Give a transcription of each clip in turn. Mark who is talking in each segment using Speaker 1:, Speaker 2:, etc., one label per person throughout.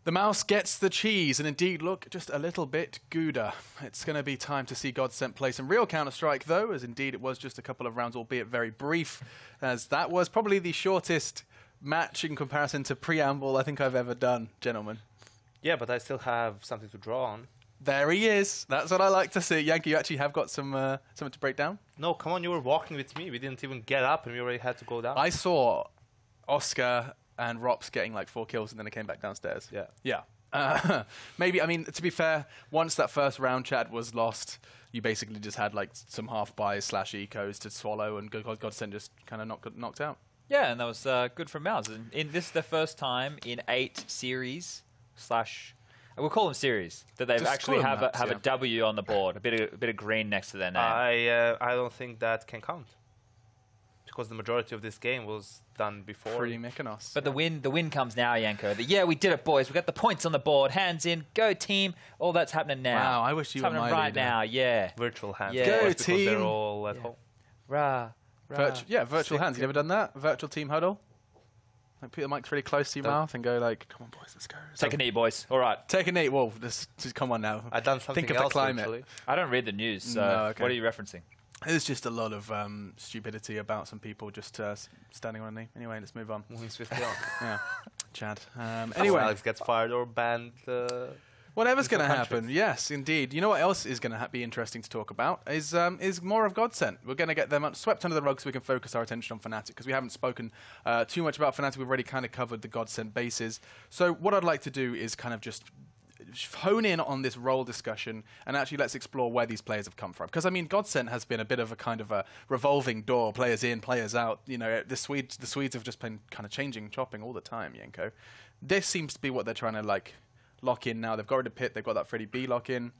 Speaker 1: The mouse gets the cheese, and indeed look just a little bit Gouda. It's going to be time to see GODSENT play some real Counter-Strike, though, as indeed it was just a couple of rounds, albeit very brief, as that was probably the shortest match in comparison to Preamble I think I've ever done, gentlemen.
Speaker 2: Yeah, but I still have something to draw on.
Speaker 1: There he is. That's what I like to see. Yankee, you actually have got some something to break down?
Speaker 2: No, come on, you were walking with me. We didn't even get up, and we already had to go down.
Speaker 1: I saw Oscar and Rops getting like 4 kills, and then they came back downstairs.
Speaker 2: Yeah.
Speaker 1: Yeah. Maybe, I mean, to be fair, once that first round chat was lost, you basically just had like some half buys / ecos to swallow, and GODSENT just kind of knocked out.
Speaker 3: Yeah, and that was good from Mouse. And this is the first time in 8 series / we'll call them series that they've
Speaker 1: Just
Speaker 3: actually have
Speaker 1: maps,
Speaker 3: a W on the board, a bit of green next to their name.
Speaker 2: I don't think that can count, because the majority of this game was done before.
Speaker 1: Pretty Mykonos.
Speaker 3: But the win comes now, Yanko. Yeah, we did it, boys. We got the points on the board. Hands in. Go team. All that's happening now.
Speaker 1: Wow, I wish you were my
Speaker 3: happening right
Speaker 1: leader.
Speaker 3: now. Yeah.
Speaker 2: Virtual hands.
Speaker 3: Yeah.
Speaker 2: Of course,
Speaker 1: Go
Speaker 2: because
Speaker 1: team.
Speaker 2: they're all at home.
Speaker 3: Rah.
Speaker 1: Virtual hands. You never done that? Virtual team huddle? Like put the mic really close to your mouth and go like, "Come on, boys, let's go."
Speaker 3: Take a knee, boys. All right.
Speaker 1: Take a knee. Whoa, just come on now.
Speaker 2: I've done something
Speaker 1: Think of
Speaker 2: else,
Speaker 1: the climate.
Speaker 2: actually.
Speaker 3: I don't read the news, so
Speaker 1: No, okay.
Speaker 3: what are you referencing?
Speaker 1: There's just a lot of stupidity about some people just standing on a knee. Anyway, let's move on.
Speaker 2: Moving swiftly on.
Speaker 1: Yeah, Chad.
Speaker 2: Anyway,
Speaker 1: Anyway,
Speaker 2: Alex gets fired or banned.
Speaker 1: whatever's going to
Speaker 2: countries.
Speaker 1: happen. Yes, indeed. You know what else is going to be interesting to talk about is more of GODSENT. We're going to get them swept under the rug so we can focus our attention on Fnatic, because we haven't spoken too much about Fnatic. We've already kind of covered the GODSENT bases. So what I'd like to do is kind of just hone in on this role discussion and actually let's explore where these players have come from. Because I mean, GODSENT has been a bit of a kind of a revolving door, players in, players out. You know, the Swedes have just been kind of chopping all the time, Yanko. This seems to be what they're trying to like lock in now. They've got rid of Pit, they've got that Freddie B lock in.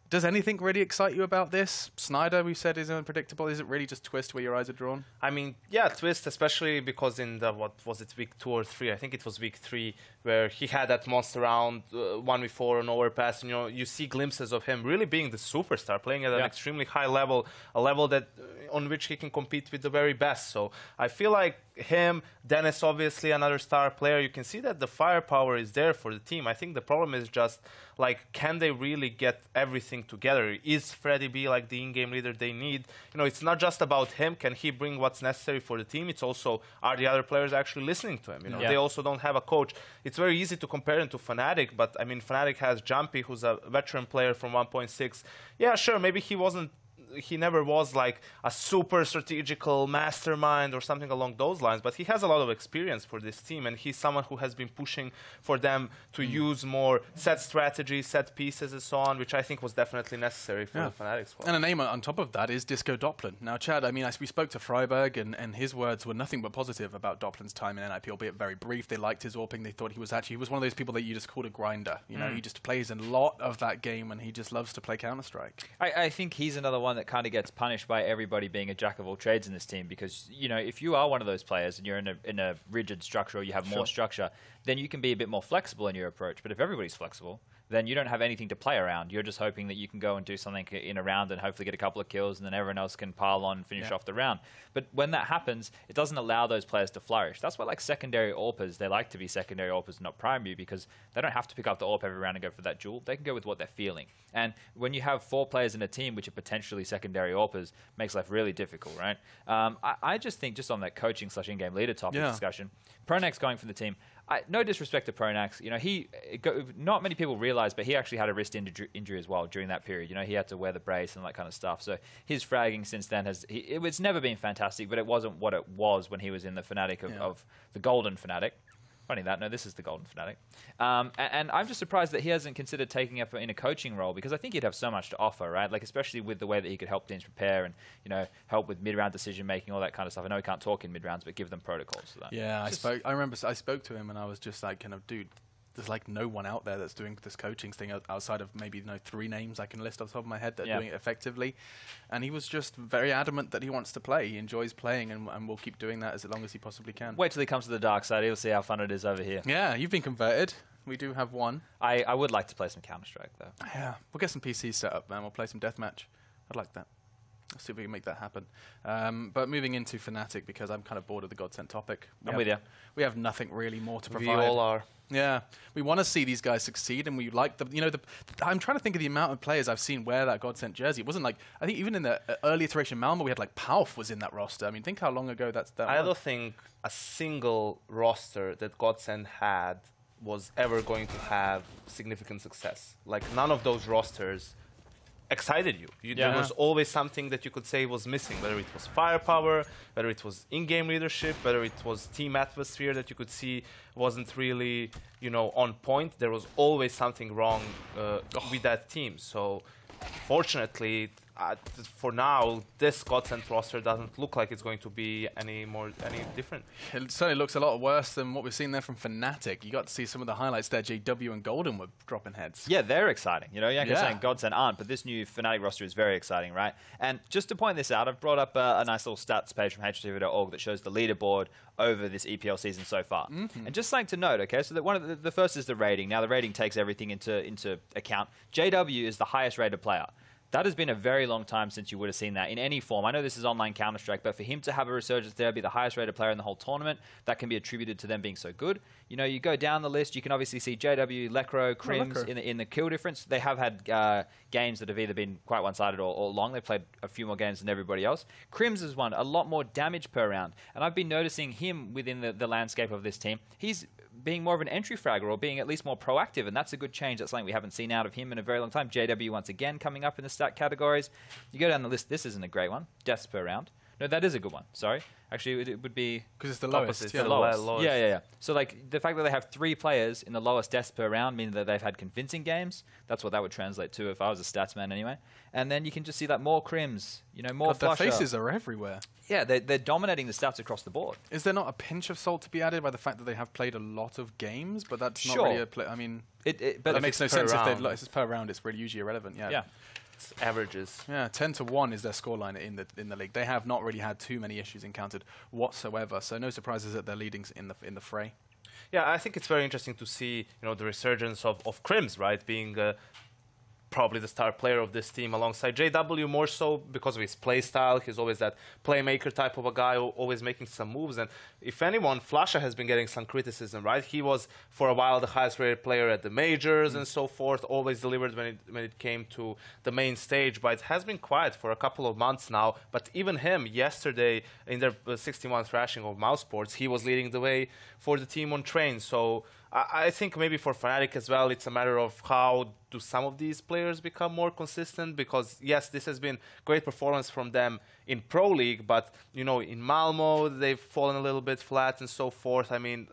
Speaker 1: Does anything really excite you about this? Snyder, we said, is unpredictable. Is it really just Twist where your eyes are drawn?
Speaker 2: I mean, yeah, Twist, especially because in the, what was it, week 2 or 3? I think it was week 3, where he had that monster round, 1v4 on overpass, and you see glimpses of him really being the superstar, playing at an extremely high level, a level that on which he can compete with the very best. So I feel like him, Dennis, obviously another star player, you can see that the firepower is there for the team. I think the problem is just, like, can they really get everything together? Is Freddie B like the in-game leader they need? You know, it's not just about him. Can he bring what's necessary for the team? It's also, are the other players actually listening to him? You know, they also don't have a coach. It's very easy to compare him to Fnatic, but I mean, Fnatic has Jumpy, who's a veteran player from 1.6. Yeah, sure, maybe he never was like a super strategical mastermind or something along those lines, but he has a lot of experience for this team, and he's someone who has been pushing for them to use more set strategies, set pieces, and so on, which I think was definitely necessary for the Fnatic squad.
Speaker 1: And a name on top of that is Disco Doppler. Now, Chad, I mean, we spoke to Freiberg, and his words were nothing but positive about Doppler's time in NIP, albeit very brief. They liked his AWPing. They thought he was one of those people that you just called a grinder. You know, he just plays a lot of that game, and he just loves to play Counter-Strike.
Speaker 3: I think he's another one that kind of gets punished by everybody being a jack of all trades in this team, because, you know, if you are one of those players and you're in a rigid structure, or you have more structure, then you can be a bit more flexible in your approach. But if everybody's flexible, then you don't have anything to play around. You're just hoping that you can go and do something in a round and hopefully get a couple of kills, and then everyone else can pile on and finish off the round. But when that happens, it doesn't allow those players to flourish. That's why, like, secondary AWPers, they like to be secondary AWPers, not primary, because they don't have to pick up the AWP every round and go for that duel. They can go with what they're feeling. And when you have 4 players in a team which are potentially secondary AWPers, makes life really difficult, right? I just think, just on that coaching / in-game leader topic discussion, Pronax going for the team, no disrespect to Pronax, you know, not many people realize, but he actually had a wrist injury as well during that period. You know, he had to wear the brace and that kind of stuff. So his fragging since then it's never been fantastic, but it wasn't what it was when he was in the Fnatic of the Golden Fnatic. Funny that. No, this is the Golden Fnatic. And I'm just surprised that he hasn't considered taking up in a coaching role, because I think he'd have so much to offer, right? Like, especially with the way that he could help teams prepare and, you know, help with mid-round decision-making, all that kind of stuff. I know he can't talk in mid-rounds, but give them protocols for that.
Speaker 1: Yeah, I remember I spoke to him, and I was just like, kind of, dude, there's like no one out there that's doing this coaching thing outside of maybe 3 names I can list off the top of my head that are doing it effectively. And he was just very adamant that he wants to play. He enjoys playing, and will keep doing that as long as he possibly can.
Speaker 3: Wait till he comes to the dark side. He'll see how fun it is over here.
Speaker 1: Yeah, you've been converted. We do have one.
Speaker 3: I would like to play some Counter-Strike, though.
Speaker 1: Yeah, we'll get some PCs set up, man. We'll play some deathmatch. I'd like that. Let's see if we can make that happen. But moving into Fnatic, because I'm kind of bored of the GODSENT topic.
Speaker 3: I'm with you.
Speaker 1: We have nothing really more to provide.
Speaker 2: We all are.
Speaker 1: Yeah, we want to see these guys succeed, and we like the. I'm trying to think of the amount of players I've seen wear that GODSENT jersey. It wasn't like, I think even in the early iteration Malmo, we had like Palf was in that roster. I mean, think how long ago that
Speaker 2: I
Speaker 1: was.
Speaker 2: don't think a single roster that GODSENT had was ever going to have significant success. Like none of those rosters excited you. There was always something that you could say was missing, whether it was firepower, whether it was in-game leadership, whether it was team atmosphere that you could see wasn't really, on point. There was always something wrong with that team. So, fortunately, for now, this GODSENT roster doesn't look like it's going to be any different.
Speaker 1: It certainly looks a lot worse than what we've seen there from Fnatic. You got to see some of the highlights there. JW and Golden were dropping heads.
Speaker 3: Yeah, they're exciting. Yanko's saying GODSENT aren't, but this new Fnatic roster is very exciting, right? And just to point this out, I've brought up a nice little stats page from HTV.org that shows the leaderboard over this EPL season so far. And just something to note, okay, so that one of the first is the rating. Now, the rating takes everything into account. JW is the highest rated player. That has been a very long time since you would have seen that in any form. I know this is online Counter-Strike, but for him to have a resurgence there, be the highest rated player in the whole tournament, that can be attributed to them being so good. You go down the list, you can obviously see JW, Lekro, Crims in the kill difference. They have had games that have either been quite one-sided or long. They've played a few more games than everybody else. Crims has won a lot more damage per round, and I've been noticing him within the landscape of this team. He's being more of an entry fragger or being at least more proactive, and that's a good change. That's something we haven't seen out of him in a very long time. JW once again coming up in the stat categories. You go down the list, this isn't a great one. Deaths per round. No, that is a good one. Sorry. Actually, it would be...
Speaker 1: Because it's the lowest.
Speaker 2: It's
Speaker 1: yeah.
Speaker 2: the lowest.
Speaker 3: Yeah. So, the fact that they have 3 players in the lowest deaths per round means that they've had convincing games. That's what that would translate to if I was a stats man anyway. And then you can just see that more Crims, more Flusher.
Speaker 1: Their faces are everywhere.
Speaker 3: Yeah, they're dominating the stats across the board.
Speaker 1: Is there not a pinch of salt to be added by the fact that they have played a lot of games? But that's not really a play. I mean,
Speaker 3: but
Speaker 1: it makes no sense if it's per round. It's really usually irrelevant. Yeah.
Speaker 2: It's averages.
Speaker 1: Yeah, 10-1 is their scoreline in the league. They have not really had too many issues encountered whatsoever. So no surprises that they're leading in the fray.
Speaker 2: Yeah, I think it's very interesting to see the resurgence of Crims, right, being probably the star player of this team alongside JW, more so because of his play style. He's always that playmaker type of a guy, always making some moves. And if anyone, Flasha has been getting some criticism, right? He was, for a while, the highest rated player at the majors and so forth, always delivered when it came to the main stage, but it has been quiet for a couple of months now. But even him, yesterday, in their 61 thrashing of Mouse Sports, he was leading the way for the team on train. So I think maybe for Fnatic as well, it's a matter of how do some of these players become more consistent, because yes, this has been great performance from them in Pro League, but in Malmo they've fallen a little bit flat and so forth. I mean,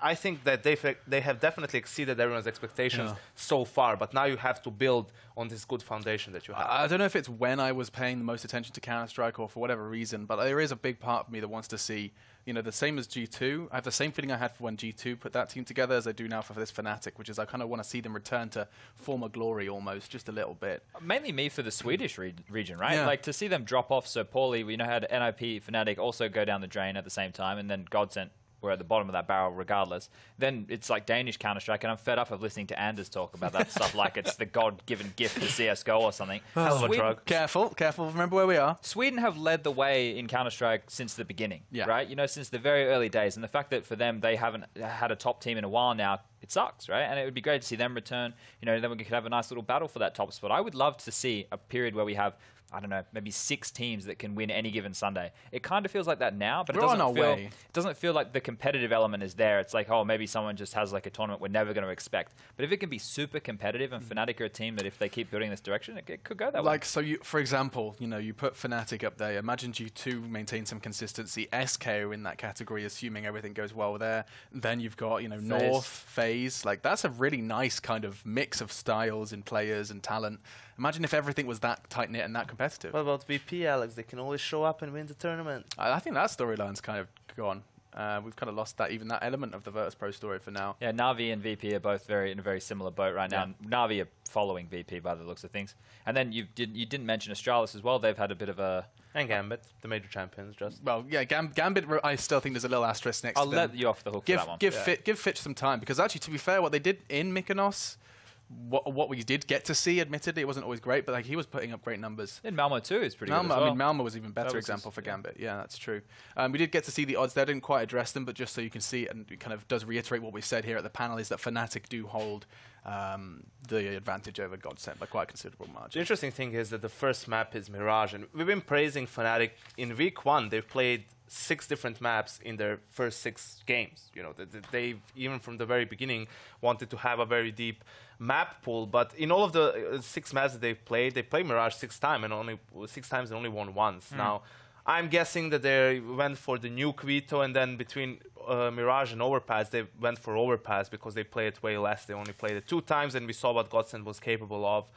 Speaker 2: I think that they have definitely exceeded everyone's expectations so far, but now you have to build on this good foundation that you have.
Speaker 1: I don't know if it's when I was paying the most attention to Counter-Strike or for whatever reason, but there is a big part of me that wants to see the same as G2. I have the same feeling I had for when G2 put that team together as I do now for this Fnatic, which is I kind of want to see them return to former glory almost, just a little bit.
Speaker 3: Mainly me for the Swedish region, right?
Speaker 1: Yeah.
Speaker 3: Like, to see them drop off so poorly. We had NIP, Fnatic also go down the drain at the same time, and then GODSENT were at the bottom of that barrel regardless. Then it's like Danish Counter-Strike, and I'm fed up of listening to Anders talk about that stuff like it's the God-given gift to CSGO or something.
Speaker 2: Hell of a drug.
Speaker 1: Careful, remember where we are.
Speaker 3: Sweden have led the way in Counter-Strike since the beginning, right? Since the very early days. And the fact that for them, they haven't had a top team in a while now, it sucks, right? And it would be great to see them return. Then we could have a nice little battle for that top spot. I would love to see a period where we have, I don't know, maybe 6 teams that can win any given Sunday. It kind of feels like that now, but it doesn't feel like the competitive element is there. It's like, oh, maybe someone just has like a tournament we're never going to expect. But if it can be super competitive, and Fnatic are a team that if they keep building this direction, it could go that way.
Speaker 1: Like, so for example, you put Fnatic up there. Imagine G2 maintain some consistency. SK are in that category, assuming everything goes well there. Then you've got, North, FaZe. Like, that's a really nice kind of mix of styles and players and talent. Imagine if everything was that tight-knit and that competitive.
Speaker 2: What about VP, Alex? They can always show up and win the tournament.
Speaker 1: I think that storyline's kind of gone. We've kind of lost that element of the Virtus Pro story for now.
Speaker 3: Yeah, Na'Vi and VP are both in a very similar boat right now. Yeah. Na'Vi are following VP by the looks of things. And then you didn't mention Astralis as well. They've had a bit of a...
Speaker 2: And Gambit, the major champions, just...
Speaker 1: Well, yeah, Gambit, I still think there's a little asterisk next to them.
Speaker 3: I'll let you off the hook for that one.
Speaker 1: Give Fitch some time, because actually, to be fair, what they did in Mykonos what we did get to see, admittedly, it wasn't always great, but like he was putting up great numbers.
Speaker 3: In Malmo too is pretty good as well.
Speaker 1: I mean, Malmo was even better example for Gambit. Yeah, that's true. We did get to see the odds there. Didn't quite address them, but just so you can see, and it kind of does reiterate what we said here at the panel, is that Fnatic do hold the advantage over GODSENT by quite a considerable margin.
Speaker 2: The interesting thing is that the first map is Mirage, and we've been praising Fnatic. In week 1, they've played 6 different maps in their first 6 games. You know, they've even from the very beginning wanted to have a very deep map pool. But in all of the 6 maps that they've played, they played Mirage 6 times and only won once. Now, I'm guessing that they went for the nuke veto, and then between Mirage and Overpass, they went for Overpass because they play it way less. They only played it 2 times, and we saw what GODSENT was capable of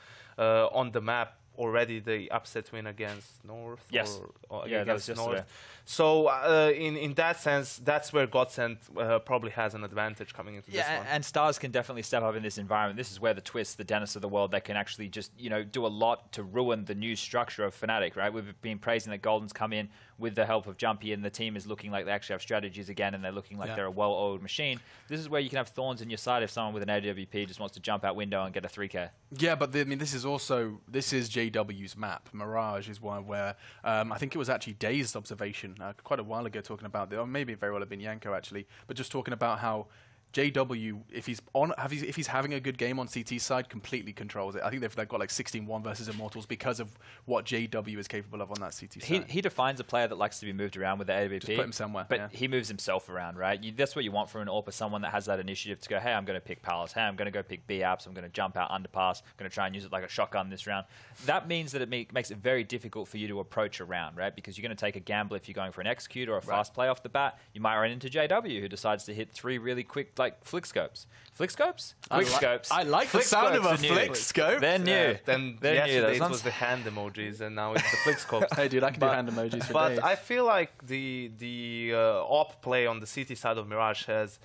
Speaker 2: on the map. Already the upset win against North.
Speaker 3: Yes.
Speaker 2: Yeah,
Speaker 3: that was yesterday.
Speaker 2: North. So in that sense, that's where GODSENT probably has an advantage coming into this one.
Speaker 3: And Stars can definitely step up in this environment. This is where the Twists, the Dennis of the world, they can actually just do a lot to ruin the new structure of Fnatic. Right? We've been praising that Golden's come in with the help of Jumpy, and the team is looking like they actually have strategies again, and they're looking like they're a well-oiled machine. This is where you can have thorns in your side if someone with an AWP just wants to jump out window and get a 3K.
Speaker 1: Yeah, but I mean, this is JW's map. Mirage is one where I think it was actually Day's observation quite a while ago, talking about, or maybe it very well have been Yanko actually, but just talking about how JW, if he's having a good game on CT side, completely controls it. I think they've got like 16-1 versus Immortals because of what JW is capable of on that CT side.
Speaker 3: He defines a player that likes to be moved around with the AWP.
Speaker 1: Just put him somewhere.
Speaker 3: But he moves himself around, right? That's what you want from an AWP, someone that has that initiative to go, hey, I'm going to pick Palace. Hey, I'm going to go pick B apps. I'm going to jump out underpass. I'm going to try and use it like a shotgun this round. That means that it makes it very difficult for you to approach a round, right? Because you're going to take a gamble if you're going for an execute or a fast play off the bat. You might run into JW, who decides to hit 3 really quick, like, flick scopes. Flick scopes? Quick scopes.
Speaker 1: I like the sound of a flick scope.
Speaker 3: They're new.
Speaker 2: Then yesterday it was the hand emojis, and now it's the flick scopes.
Speaker 1: Hey, dude, I can do hand emojis for days.
Speaker 2: But I feel like the op play on the CT side of Mirage has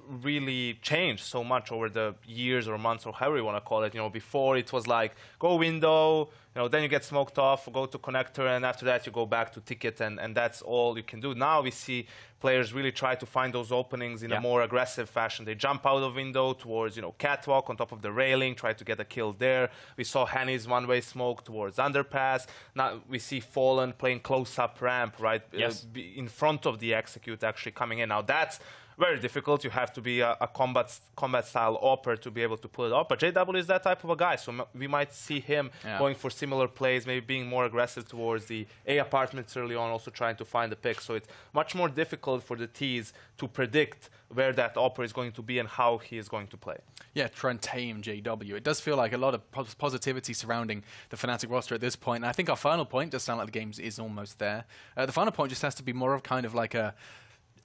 Speaker 2: really changed so much over the years or months or however you want to call it. Before it was like, go window, then you get smoked off, go to connector, and after that you go back to ticket, and that's all you can do. Now we see players really try to find those openings in a more aggressive fashion. They jump out of window towards, catwalk on top of the railing, try to get a kill there. We saw Hanny's one-way smoke towards underpass. Now we see Fallen playing close-up ramp, right?
Speaker 3: Yes.
Speaker 2: In front of the execute actually coming in. Now that's very difficult. You have to be a combat-style opper to be able to pull it off. But JW is that type of a guy, so we might see him going for similar plays, maybe being more aggressive towards the A apartments early on, also trying to find the pick. So it's much more difficult for the Ts to predict where that opper is going to be and how he is going to play.
Speaker 1: Yeah, try and tame JW. It does feel like a lot of positivity surrounding the Fnatic roster at this point. And I think our final point does sound like the game is almost there. The final point just has to be more of kind of like a,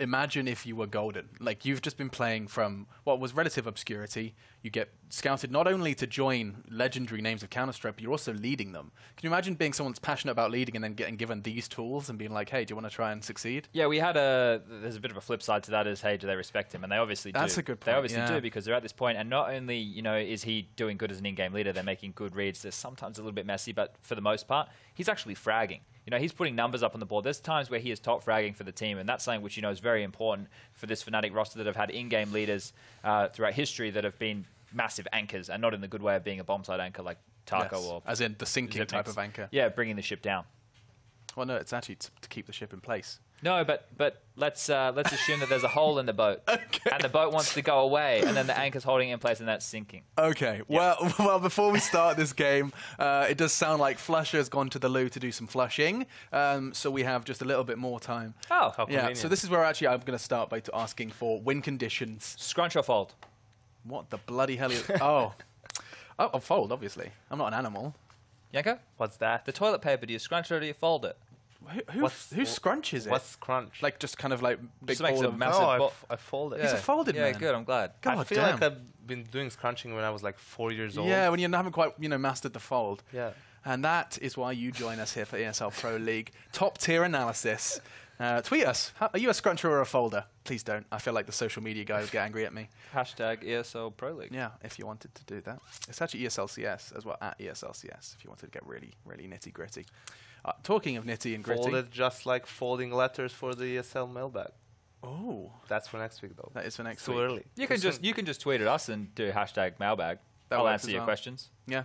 Speaker 1: imagine if you were Golden. Like, you've just been playing from what was relative obscurity. You get scouted not only to join legendary names of Counter-Strike, but you're also leading them. Can you imagine being someone that's passionate about leading and then getting given these tools and being like, hey, do you want to try and succeed?
Speaker 3: Yeah, there's a bit of a flip side to that is, hey, do they respect him? And they obviously do.
Speaker 1: That's a good point.
Speaker 3: They obviously do, because they're at this point, and not only, is he doing good as an in-game leader, they're making good reads. They're sometimes a little bit messy, but for the most part, he's actually fragging. He's putting numbers up on the board. There's times where he is top fragging for the team, and that's something which, is very important for this Fnatic roster that have had in-game leaders throughout history that have been massive anchors, and not in the good way of being a bomb side anchor like Taco or...
Speaker 1: As in the sinking type of anchor.
Speaker 3: Yeah, bringing the ship down.
Speaker 1: Well, no, it's actually to keep the ship in place.
Speaker 3: No, but let's assume that there's a hole in the boat, and the boat wants to go away, and then the anchor's holding it in place, and that's sinking.
Speaker 1: Okay. Yep. Well, before we start this game, it does sound like Flusher has gone to the loo to do some flushing, so we have just a little bit more time.
Speaker 3: Oh, how
Speaker 1: convenient. So this is where actually I'm going to start by asking for win conditions.
Speaker 3: Scrunch or fold?
Speaker 1: What the bloody hell is... Oh, I'll fold, obviously. I'm not an animal.
Speaker 3: Yanko?
Speaker 2: What's that?
Speaker 3: The toilet paper, do you scrunch it or do you fold it?
Speaker 1: Who scrunches it?
Speaker 2: What's crunch?
Speaker 1: Like, just kind of like big
Speaker 3: makes
Speaker 1: ball
Speaker 3: a
Speaker 1: of...
Speaker 3: massive
Speaker 2: No, I fold it.
Speaker 1: He's a folded man.
Speaker 3: Yeah, good, I'm glad.
Speaker 1: God
Speaker 2: I feel
Speaker 1: damn.
Speaker 2: like I've been doing scrunching when I was like 4 years old.
Speaker 1: Yeah, when you haven't quite, mastered the fold.
Speaker 2: Yeah.
Speaker 1: And that is why you join us here for ESL Pro League. Top tier analysis. Tweet us. Are you a scruncher or a folder? Please don't. I feel like the social media guys would get angry at me.
Speaker 3: Hashtag ESL Pro League.
Speaker 1: Yeah, if you wanted to do that. It's actually ESLCS as well, at ESLCS, if you wanted to get really, really nitty gritty. Talking of nitty and gritty.
Speaker 2: Folded just like folding letters for the ESL mailbag.
Speaker 1: Oh.
Speaker 2: That's for next week, though.
Speaker 1: That is for next
Speaker 2: Too
Speaker 1: week.
Speaker 2: early.
Speaker 3: You can just tweet at us and do hashtag mailbag. I'll
Speaker 1: works
Speaker 3: answer
Speaker 1: as
Speaker 3: your
Speaker 1: well.
Speaker 3: questions.
Speaker 1: Yeah.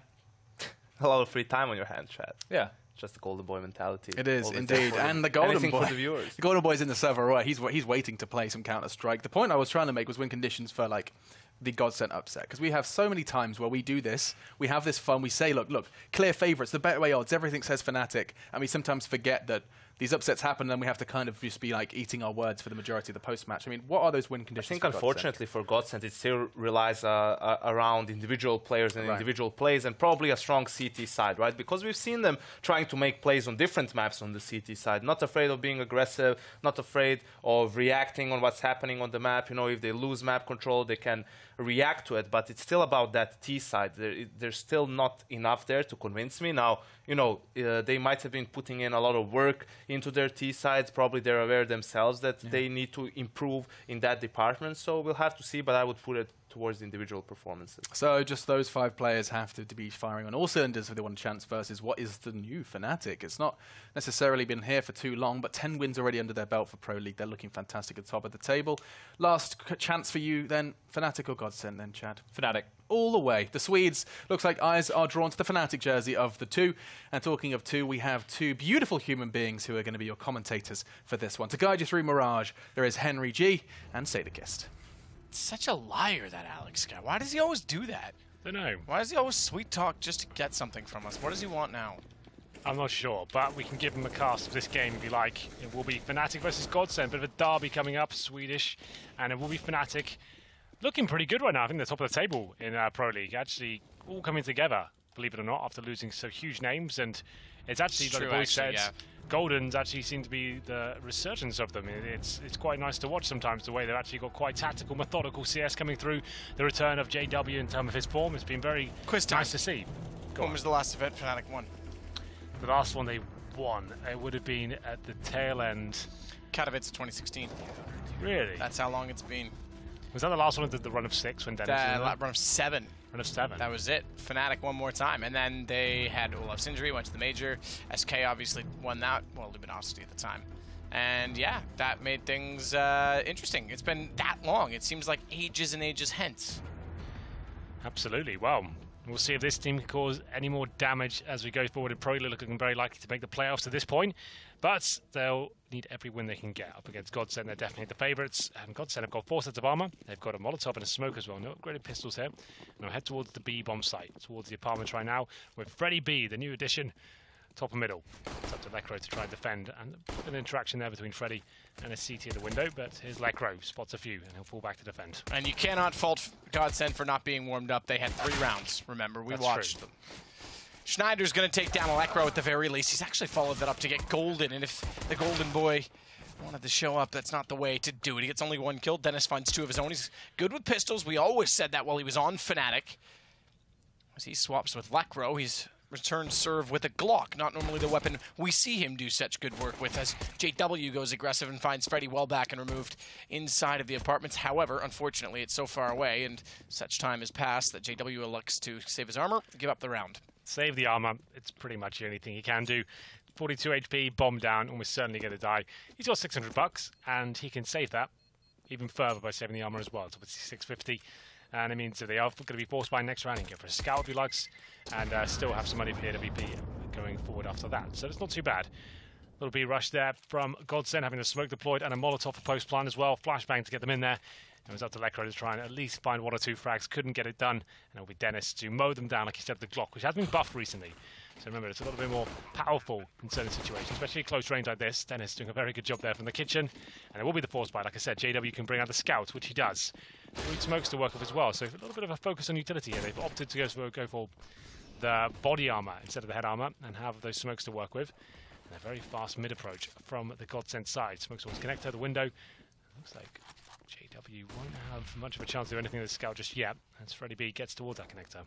Speaker 2: A lot of free time on your hands, Chad.
Speaker 3: Yeah.
Speaker 2: Just the golden boy mentality.
Speaker 1: It is
Speaker 2: All the
Speaker 1: indeed,
Speaker 2: time.
Speaker 1: and the golden
Speaker 2: Anything
Speaker 1: boy.
Speaker 2: for the viewers.
Speaker 1: The golden boy's in the server. Right, he's waiting to play some Counter-Strike. The point I was trying to make was win conditions for like the GODSENT upset, because we have so many times where we do this. We have this fun. We say, look, clear favorites, the better way odds. Everything says Fnatic, and we sometimes forget that these upsets happen, and we have to kind of just be like eating our words for the majority of the post-match. I mean, what are those win
Speaker 2: I
Speaker 1: conditions?
Speaker 2: think,
Speaker 1: for
Speaker 2: unfortunately, for GODSENT, it still relies around individual players and
Speaker 1: Right.
Speaker 2: individual plays, and probably a strong CT side, right? Because we've seen them trying to make plays on different maps on the CT side, not afraid of being aggressive, not afraid of reacting on what's happening on the map. You know, if they lose map control, they can react to it, but it's still about that T side. There's still not enough there to convince me. Now, you know, they might have been putting in a lot of work into their T sides. Probably they're aware themselves that they need to improve in that department. So we'll have to see, but I would put it towards individual performances.
Speaker 1: So just those 5 players have to be firing on all cylinders if they want a chance versus what is the new Fnatic. It's not necessarily been here for too long, but 10 wins already under their belt for Pro League. They're looking fantastic at the top of the table. Last chance for you then, Fnatic or GODSENT then, Chad?
Speaker 3: Fnatic.
Speaker 1: All the way. The Swedes, looks like eyes are drawn to the Fnatic jersey of the two. And talking of two, we have 2 beautiful human beings who are going to be your commentators for this one. To guide you through Mirage, there is Henry G and Sadakist.
Speaker 4: Such a liar, that Alex guy. Why does he always do that?
Speaker 5: Don't know.
Speaker 4: Why does he always sweet talk just to get something from us? What does he want now?
Speaker 5: I'm not sure, but we can give him a cast of this game if you like. It will be Fnatic versus GODSENT, bit of a derby coming up, Swedish, and it will be Fnatic looking pretty good right now. I think they're top of the table in Pro League, actually all coming together, believe it or not, after losing so huge names. And it's actually, like the boys said, Golden's actually seem to be the resurgence of them. It's quite nice to watch sometimes, the way they've actually got quite tactical, methodical CS coming through. The return of JW in terms of his form, it's been very nice to see.
Speaker 4: When was the last event Fnatic won?
Speaker 5: The last one they won, it would have been at the tail end.
Speaker 4: Katowice 2016.
Speaker 5: Really?
Speaker 4: That's how long it's been.
Speaker 5: Was that the last one that did the run of 6 when Dennis was in there?
Speaker 4: Run of 7.
Speaker 5: Run of 7.
Speaker 4: That was it. Fnatic one more time. And then they had Olaf's injury, went to the major. SK obviously won that. Well, Luminosity at the time. And yeah, that made things interesting. It's been that long. It seems like ages and ages hence.
Speaker 5: Absolutely. Well, we'll see if this team can cause any more damage as we go forward. And probably looking very likely to make the playoffs to this point. But they'll need every win they can get up against GODSENT. They're definitely the favourites. And GODSENT have got 4 sets of armour. They've got a Molotov and a smoke as well. No upgraded pistols here. And we'll head towards the B bomb site, towards the apartments right now, with Freddy B, the new addition, top and middle. It's up to Lekro to try and defend. And an interaction there between Freddy and a CT at the window. But here's Lekro, spots a few, and he'll fall back to defend.
Speaker 4: And you cannot fault GODSENT for not being warmed up. They had 3 rounds, remember. We watched them. Schneider's going to take down Electro at the very least. He's actually followed that up to get Golden, and if the Golden Boy wanted to show up, that's not the way to do it. He gets only 1 kill. Dennis finds 2 of his own. He's good with pistols. We always said that while he was on Fnatic. As he swaps with Lekro, he's returned serve with a Glock, not normally the weapon we see him do such good work with, as JW goes aggressive and finds Freddy well back and removed inside of the apartments. However, unfortunately, it's so far away, and such time has passed that JW elects to save his armor, give up the round.
Speaker 5: Save the armor. It's pretty much the only thing he can do. 42 HP, bomb down, almost certainly going to die. He's got $600, and he can save that even further by saving the armor as well. It's obviously 650, and it means that they are going to be forced by next round and go for a scout if he likes, and still have some money for the AWP going forward after that. So it's not too bad. Little B rush there from GODSENT, having the smoke deployed and a Molotov for post plan as well. Flashbang to get them in there. It was up to Lekro to try and at least find 1 or 2 frags. Couldn't get it done. And it'll be Dennis to mow them down, like he said, with the Glock, which has been buffed recently. So remember, it's a little bit more powerful in certain situations, especially at close range like this. Dennis doing a very good job there from the kitchen. And it will be the force bite. Like I said, JW can bring out the scouts, which he does. 3 smokes to work with as well. So a little bit of a focus on utility here. They've opted to go for the body armor instead of the head armor and have those smokes to work with. And a very fast mid approach from the GODSENT side. Smokes always connect to the window. Looks like JW won't have much of a chance to do anything with the scout just yet, as Freddy B gets towards that connector.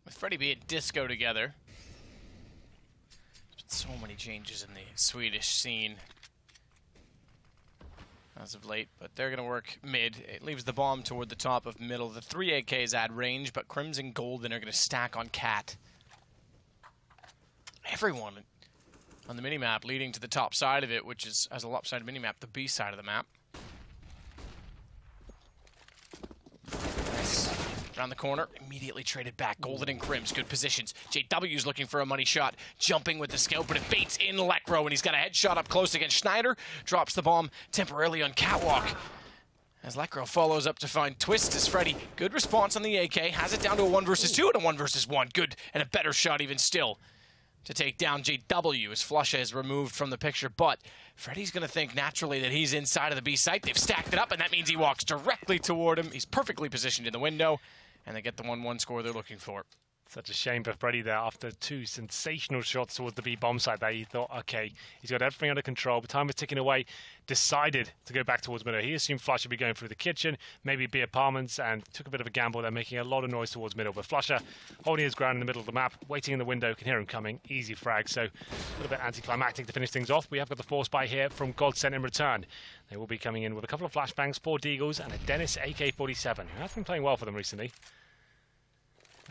Speaker 4: With Freddy B and Disco together, there's been so many changes in the Swedish scene as of late, but they're going to work mid. It leaves the bomb toward the top of middle. The 3 AKs add range, but Crims and Golden are going to stack on Cat. Everyone on the minimap leading to the top side of it, which is, as a lopsided minimap, the B side of the map. Around the corner, immediately traded back. Golden and Crims, good positions. JW's looking for a money shot, jumping with the skill, but it baits in Lekro, and he's got a headshot up close against Schneider. Drops the bomb temporarily on Catwalk. As Lekro follows up to find Twist as Freddy. Good response on the AK, has it down to a 1 versus 2 and a 1 versus 1. Good, and a better shot even still to take down JW as Flusha is removed from the picture, but Freddy's going to think naturally that he's inside of the B site. They've stacked it up, and that means he walks directly toward him. He's perfectly positioned in the window, and they get the 1-1 score they're looking for.
Speaker 5: Such a shame for Freddy there after 2 sensational shots towards the B bomb site that he thought, okay, he's got everything under control, but time was ticking away, decided to go back towards middle. He assumed Flush would be going through the kitchen, maybe B apartments, and took a bit of a gamble there, making a lot of noise towards middle. But Flusher holding his ground in the middle of the map, waiting in the window, can hear him coming, easy frag. So a little bit anticlimactic to finish things off. We have got the force buy here from GODSENT in return. They will be coming in with a couple of flashbangs, 4 Deagles, and a Dennis AK-47, who has been playing well for them recently.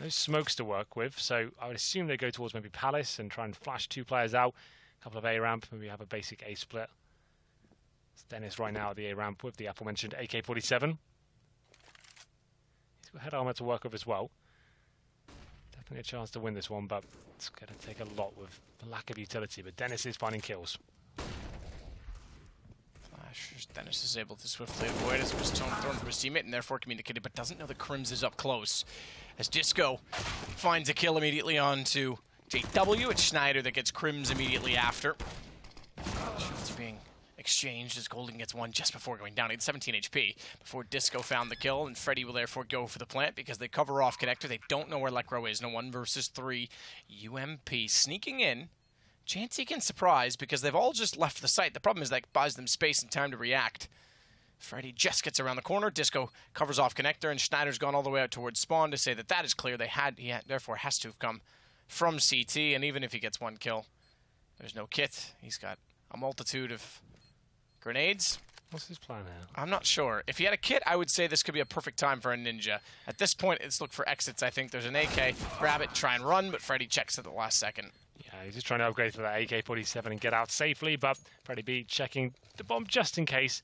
Speaker 5: No smokes to work with, so I would assume they go towards maybe Palace and try and flash 2 players out. A couple of A-ramp, maybe have a basic A-split. It's Dennis right now at the A-ramp with the aforementioned AK-47. He's got head armor to work with as well. Definitely a chance to win this one, but it's going to take a lot with the lack of utility. But Dennis is finding kills.
Speaker 4: Dennis is able to swiftly avoid as it was thrown from his teammate and therefore communicated, but doesn't know that Crims is up close. As Disco finds a kill immediately onto JW, it's Schneider that gets Crims immediately after. Shots are being exchanged as Golden gets one just before going down. He had 17 HP before Disco found the kill, and Freddy will therefore go for the plant because they cover off Connector. They don't know where Lekro is. No 1 versus 3. UMP sneaking in. Chance he can surprise because they've all just left the site. The problem is that buys them space and time to react. Freddy just gets around the corner. Disco covers off Connector, and Schneider's gone all the way out towards Spawn to say that that is clear. He therefore has to have come from CT, and even if he gets 1 kill, there's no kit. He's got a multitude of grenades.
Speaker 5: What's his plan now?
Speaker 4: I'm not sure. If he had a kit, I would say this could be a perfect time for a ninja. At this point, it's look for exits. I think there's an AK. Grab it, try and run, but Freddy checks at the last second.
Speaker 5: Yeah, he's just trying to upgrade for that AK-47 and get out safely, but Freddy B checking the bomb just in case,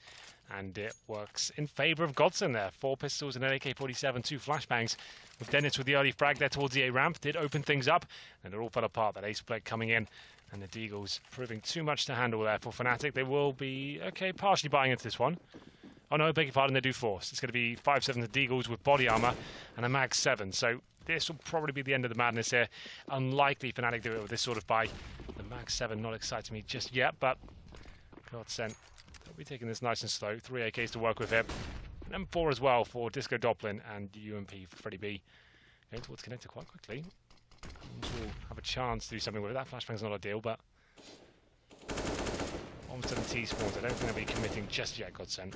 Speaker 5: and it works in favor of GODSENT there. 4 pistols and an AK-47, 2 flashbangs. With Dennis with the early frag there towards the A-ramp, did open things up, and it all fell apart. That A-split coming in, and the Deagles proving too much to handle there for Fnatic. They will be, okay, partially buying into this one. Oh no, beg your pardon, they do force. It's going to be 5-7 to Deagles with body armor and a mag 7, so this will probably be the end of the madness here. Unlikely Fnatic do it with this sort of buy. The mag 7 not exciting me just yet, but GODSENT, they'll be taking this nice and slow. 3 AKs to work with here. And M4 as well for Disco Doplin and UMP for Freddy B. Going towards Connector quite quickly. We'll have a chance to do something with it. That flashbang's not ideal, but on to the T-spawns. I don't think they'll be committing just yet, GODSENT.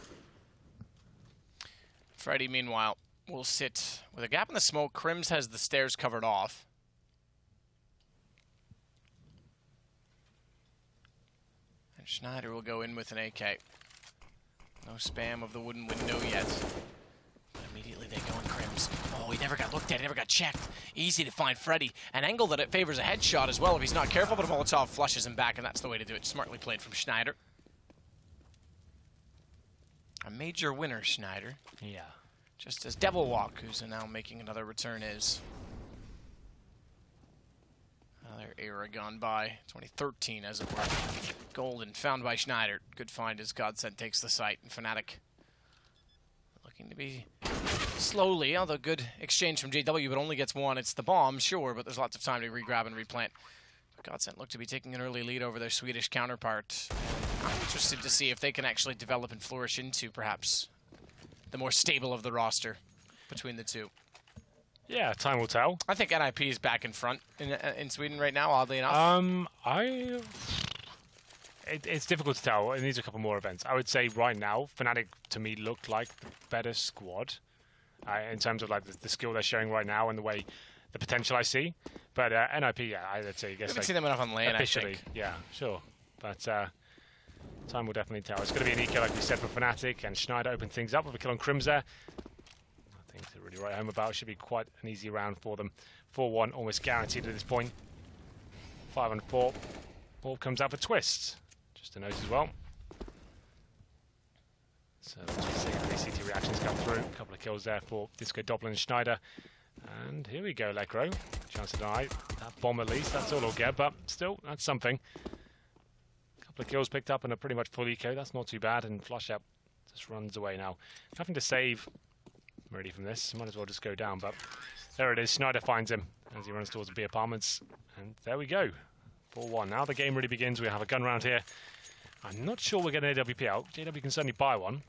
Speaker 4: Freddy, meanwhile, will sit with a gap in the smoke. Crims has the stairs covered off. And Schneider will go in with an AK. No spam of the wooden window yet. But immediately they go in Crims. Oh, he never got looked at, he never got checked. Easy to find Freddy. An angle that it favors a headshot as well if he's not careful, but a Molotov flushes him back, and that's the way to do it. Smartly played from Schneider. A major winner, Schneider.
Speaker 5: Yeah.
Speaker 4: Just as Devilwalk, who's now making another return, is. Another era gone by, 2013 as it were. Golden, found by Schneider. Good find as GODSENT takes the site, and Fnatic looking to be slowly, although good exchange from JW, but only gets 1. It's the bomb, sure, but there's lots of time to re-grab and replant. GODSENT look to be taking an early lead over their Swedish counterpart. I'm interested to see if they can actually develop and flourish into, perhaps, the more stable of the roster between the two.
Speaker 5: Yeah, time will tell.
Speaker 4: I think NIP is back in front in Sweden right now, oddly enough.
Speaker 5: It's difficult to tell. It needs a couple more events. I would say right now, Fnatic, to me, look like the better squad in terms of like the skill they're showing right now and the potential I see. But NIP, yeah, I'd say, I guess,
Speaker 4: we haven't seen them enough on lane,
Speaker 5: officially,
Speaker 4: I think.
Speaker 5: Yeah, sure. But time will definitely tell. It's going to be an EK, like we said, for Fnatic, and Schneider opened things up with a kill on Crims there. Nothing to really write home about. Should be quite an easy round for them. 4-1, almost guaranteed at this point. 5-4. Ball comes out for Twist. Just a note as well. So let's just see how these CT reactions come through. A couple of kills there for Disco, Doppler and Schneider. And here we go, Lekro. Chance to die. That bomb at least, that's all he'll get, but still, that's something. A couple of kills picked up and a pretty much full eco. That's not too bad, and Flush Out just runs away now. Having to save Ready from this, might as well just go down, but there it is. Schneider finds him as he runs towards the B apartments, and there we go. 4-1. Now the game really begins. We have a gun round here. I'm not sure we're getting AWP out. JW can certainly buy one.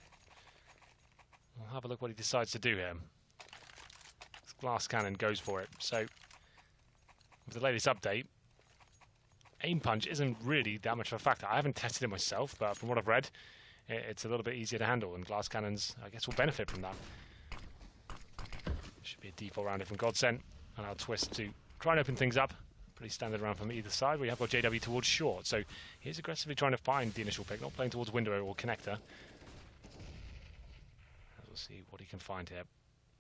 Speaker 5: We'll have a look what he decides to do here. This glass cannon goes for it. So, with the latest update, aim punch isn't really that much of a factor. I haven't tested it myself, but from what I've read, it's a little bit easier to handle, and glass cannons, I guess, will benefit from that. Should be a default round from GODSENT, and I'll twist to try and open things up. Pretty standard round from either side. We have got JW towards short, so he's aggressively trying to find the initial pick, not playing towards window or connector. We'll see what he can find here.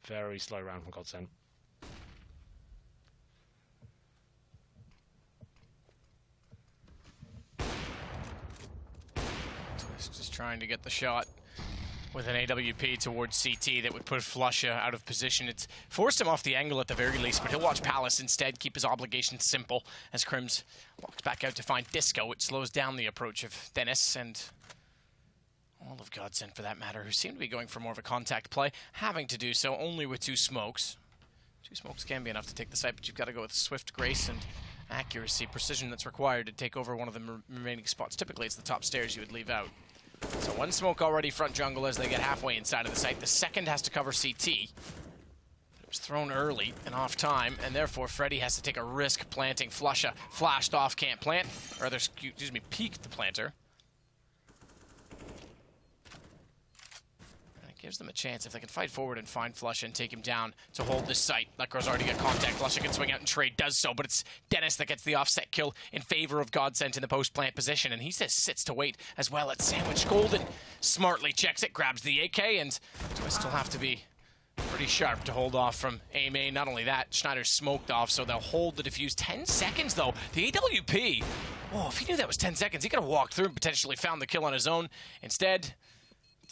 Speaker 5: Very slow round from GODSENT.
Speaker 4: Twist just trying to get the shot with an AWP towards CT that would put Flusha out of position. It's forced him off the angle at the very least, but he'll watch Palace instead, keep his obligations simple as Crims walks back out to find Disco. It slows down the approach of Dennis and all of GODSENT for that matter, who seem to be going for more of a contact play, having to do so only with 2 smokes. 2 smokes can be enough to take the site, but you've got to go with swift grace and accuracy, precision that's required to take over one of the remaining spots. Typically, it's the top stairs you would leave out. So 1 smoke already front jungle as they get halfway inside of the site. The second has to cover CT. It was thrown early and off time, and therefore Freddy has to take a risk planting. Flusha flashed off, can't plant, or rather, excuse me, peeked the planter. And it gives them a chance if they can fight forward and find Flusha and take him down to hold this site. Lekro's already got contact. Flusha can swing out and trade, does so, but it's Dennis that gets the offset kill in favor of GODSENT in the post-plant position, and he just sits to wait as well at Sandwich. Golden smartly checks it, grabs the AK, and Twist will have to be pretty sharp to hold off from A-Main. Not only that, Schneider's smoked off, so they'll hold the defuse. 10 seconds, though. The AWP, oh, if he knew that was 10 seconds, he could have walked through and potentially found the kill on his own. Instead,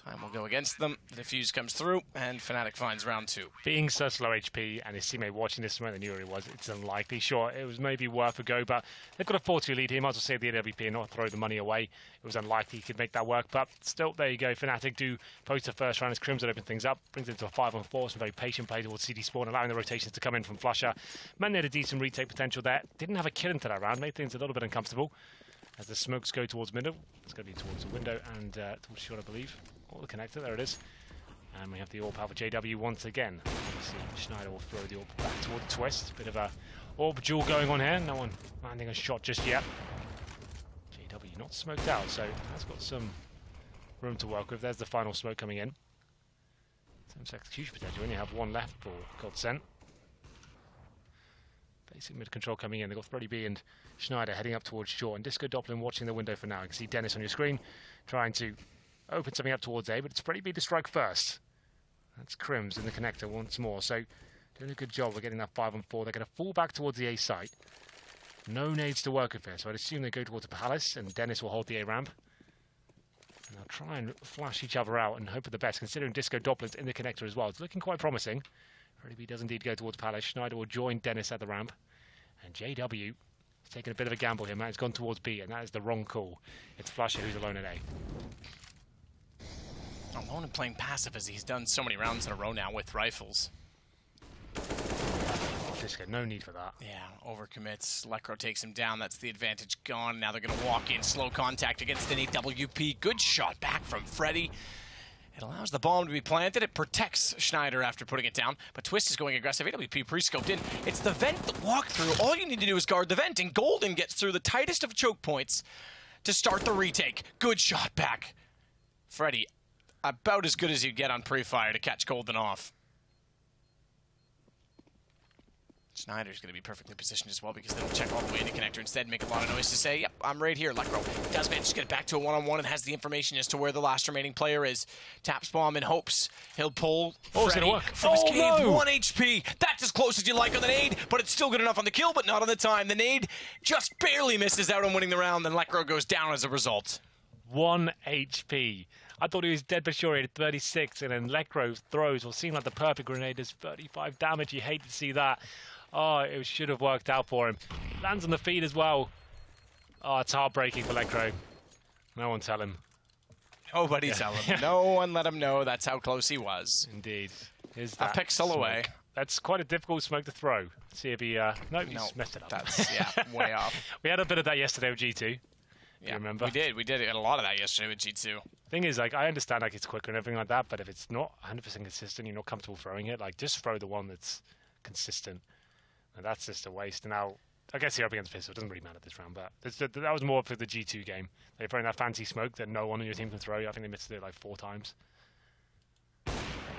Speaker 4: time will go against them. The defuse comes through, and Fnatic finds round 2.
Speaker 5: Being such low HP, and his teammate watching this from where they knew where he was, it's unlikely. Sure, it was maybe worth a go, but they've got a 4-2 lead here. Might as well save the AWP and not throw the money away. It was unlikely he could make that work, but still, there you go. Fnatic do post the first round as Crimson open things up, brings it to a 5-on-4. Some very patient play towards CD Spawn, allowing the rotations to come in from Flusha. Man, they had a decent retake potential there. Didn't have a kill into that round, made things a little bit uncomfortable. As the smokes go towards middle, it's going to be towards the window and towards short, I believe. Or the connector, there it is. And we have the AWP out for JW once again. Obviously, Schneider will throw the AWP back toward the Twist. Bit of a AWP duel going on here. No one landing a shot just yet. JW not smoked out, so that's got some room to work with. There's the final smoke coming in. Some execution potential. We only have 1 left for GODSENT. Basic mid-control coming in. They've got Freddy B and Schneider heading up towards short. And Disco Doppler watching the window for now. You can see Dennis on your screen trying to open something up towards A, but it's Freddy B to strike first. That's Crims in the connector once more. So doing a good job of getting that 5-on-4. They're going to fall back towards the A site. No nades to work with here, so I'd assume they go towards the Palace, and Dennis will hold the A ramp. And they'll try and flash each other out and hope for the best, considering Disco Doppler's in the connector as well. It's looking quite promising. Freddy B does indeed go towards Palace. Schneider will join Dennis at the ramp. And JW is taking a bit of a gamble here. Man, it's gone towards B, and that is the wrong call. It's Flusha who's alone at A.
Speaker 4: Alone and playing passive as he's done so many rounds in a row now with rifles.
Speaker 5: Disco, no need for that.
Speaker 4: Yeah, overcommits. Lekro takes him down. That's the advantage gone. Now they're going to walk in. Slow contact against an AWP. Good shot back from Freddy. It allows the bomb to be planted. It protects Schneider after putting it down. But Twist is going aggressive. AWP pre-scoped in. It's the vent that walked through. All you need to do is guard the vent. And Golden gets through the tightest of choke points to start the retake. Good shot back. Freddy, about as good as you'd get on pre-fire to catch Golden off. Schneider's going to be perfectly positioned as well because they don't check all the way into connector. Instead, make a lot of noise to say, yep, I'm right here. Lekro does manage to get it back to a one-on-one and has the information as to where the last remaining player is. Taps bomb in hopes he'll pull Freddy from his cave. No. 1 HP. That's as close as you like on the nade, but it's still good enough on the kill, but not on the time. The nade just barely misses out on winning the round, and Lekro goes down as a result.
Speaker 5: 1 HP. I thought he was dead for sure. He had 36, and then Lekro throws what seemed like the perfect grenade. Does 35 damage. You hate to see that. Oh, it should have worked out for him. Lands on the feet as well. Oh, it's heartbreaking for Lekro. No one tell him.
Speaker 4: Nobody tell him. No one let him know that's how close he was.
Speaker 5: Indeed. Here's
Speaker 4: A
Speaker 5: that
Speaker 4: pixel
Speaker 5: smoke.
Speaker 4: away.
Speaker 5: That's quite a difficult smoke to throw. See if he... no, he's messed it up.
Speaker 4: That's, way off.
Speaker 5: We had a bit of that yesterday with G2.
Speaker 4: Yeah,
Speaker 5: you remember?
Speaker 4: We did. We did a lot of that yesterday with G2.
Speaker 5: Thing is, like, I understand like it's quicker and everything like that, but if it's not 100% consistent, you're not comfortable throwing it, like, just throw the one that's consistent. And that's just a waste. Now, I guess you're up against Pistol. It doesn't really matter this round, but that was more for the G2 game. They're throwing that fancy smoke that no one on your team can throw. I think they missed it like 4 times.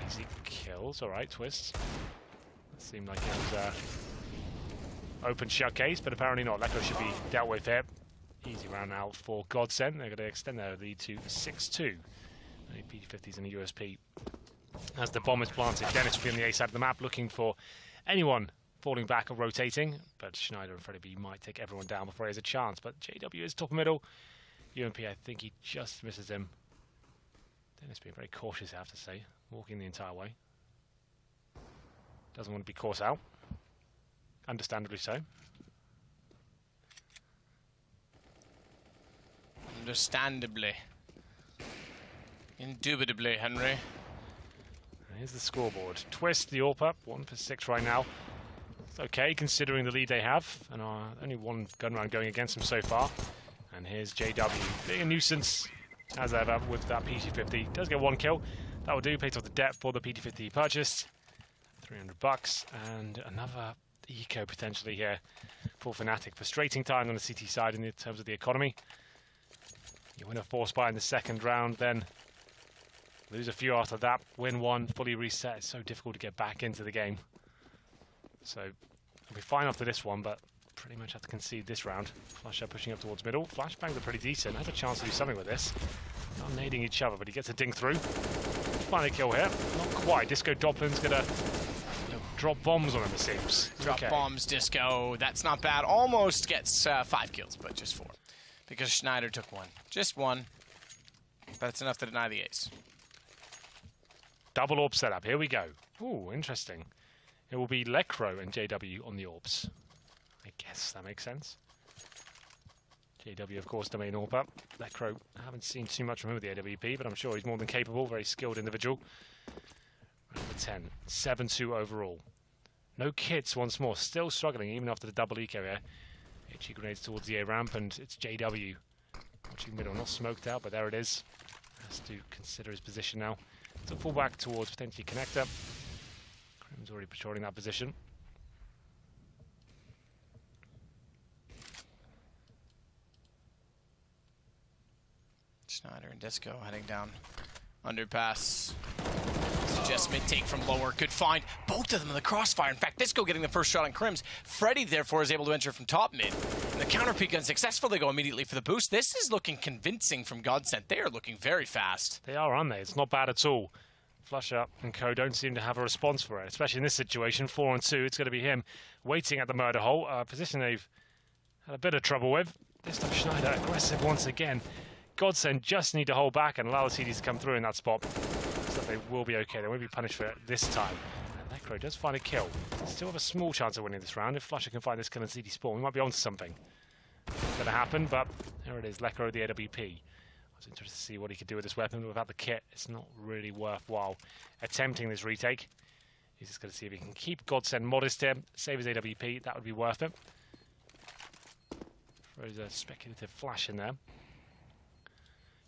Speaker 5: Easy kills. All right, twists. It seemed like it was open shut case, but apparently not. Lekko should be dealt with here. Easy round out for GODSENT. They're going to extend their lead to 6-2. PT50s and a USP. As the bomb is planted, Dennis will be on the A side of the map looking for anyone falling back or rotating, but Schneider and Freddy B might take everyone down before he has a chance. But JW is top middle. UMP, I think he just misses him. Dennis being very cautious, I have to say, walking the entire way. Doesn't want to be caught out. Understandably so.
Speaker 4: Understandably. Indubitably, Henry.
Speaker 5: Here's the scoreboard. Twist, the AWP up, 1 for 6 right now. It's okay, considering the lead they have, and only one gun round going against them so far. And here's JW, being a nuisance, as ever, with that PT50. Does get 1 kill. That will do, pays off the debt for the PT50 he purchased. $300, and another eco potentially here for Fnatic. Frustrating time on the CT side in terms of the economy. You win a force buy in the second round, then lose a few after that, win 1, fully reset. It's so difficult to get back into the game. So we'll be fine after this one, but pretty much have to concede this round. Flash up pushing up towards middle. Flashbangs are pretty decent. Has a chance to do something with this. Not nading each other, but he gets a ding through. Finally kill here. Not quite. Disco Doplin's gonna drop bombs on him, it seems.
Speaker 4: Drop bombs, Disco. That's not bad. Almost gets 5 kills, but just 4. Because Schneider took 1. Just 1. But it's enough to deny the ace.
Speaker 5: Double AWP setup. Here we go. Ooh, interesting. It will be Lekro and JW on the AWPs. I guess that makes sense. JW, of course, the main AWP up. Lekro, I haven't seen too much from him with the AWP, but I'm sure he's more than capable. Very skilled individual. Number 10. 7-2 overall. No kits once more. Still struggling, even after the double eco here. HE grenades towards the A ramp, and it's JW. Watching middle, not smoked out, but there it is. Has to consider his position now. It's a full back towards potentially connector. Crim's already patrolling that position.
Speaker 4: Schneider and Disco heading down. Underpass. Suggest mid-take from lower. Good find. Both of them in the crossfire. In fact, Disco getting the first shot on Crims. Freddy, therefore, is able to enter from top mid. And the counter peek unsuccessful. They go immediately for the boost. This is looking convincing from GODSENT. They are looking very fast.
Speaker 5: They are, aren't they? It's not bad at all. Flush Up and co don't seem to have a response for it, especially in this situation. 4-on-2. It's going to be him waiting at the murder hole. A position they've had a bit of trouble with. This time Schneider aggressive once again. GODSENT just need to hold back and allow the CDs to come through in that spot. So they will be okay. They won't be punished for it this time. And Lekro does find a kill. Still have a small chance of winning this round. If Flusher can find this kill in CD spawn, we might be onto something. It's going to happen, but there it is. Lekro, the AWP. I was interested to see what he could do with this weapon, but without the kit, it's not really worthwhile attempting this retake. He's just going to see if he can keep GODSENT modest here, save his AWP. That would be worth it. Throws a speculative flash in there.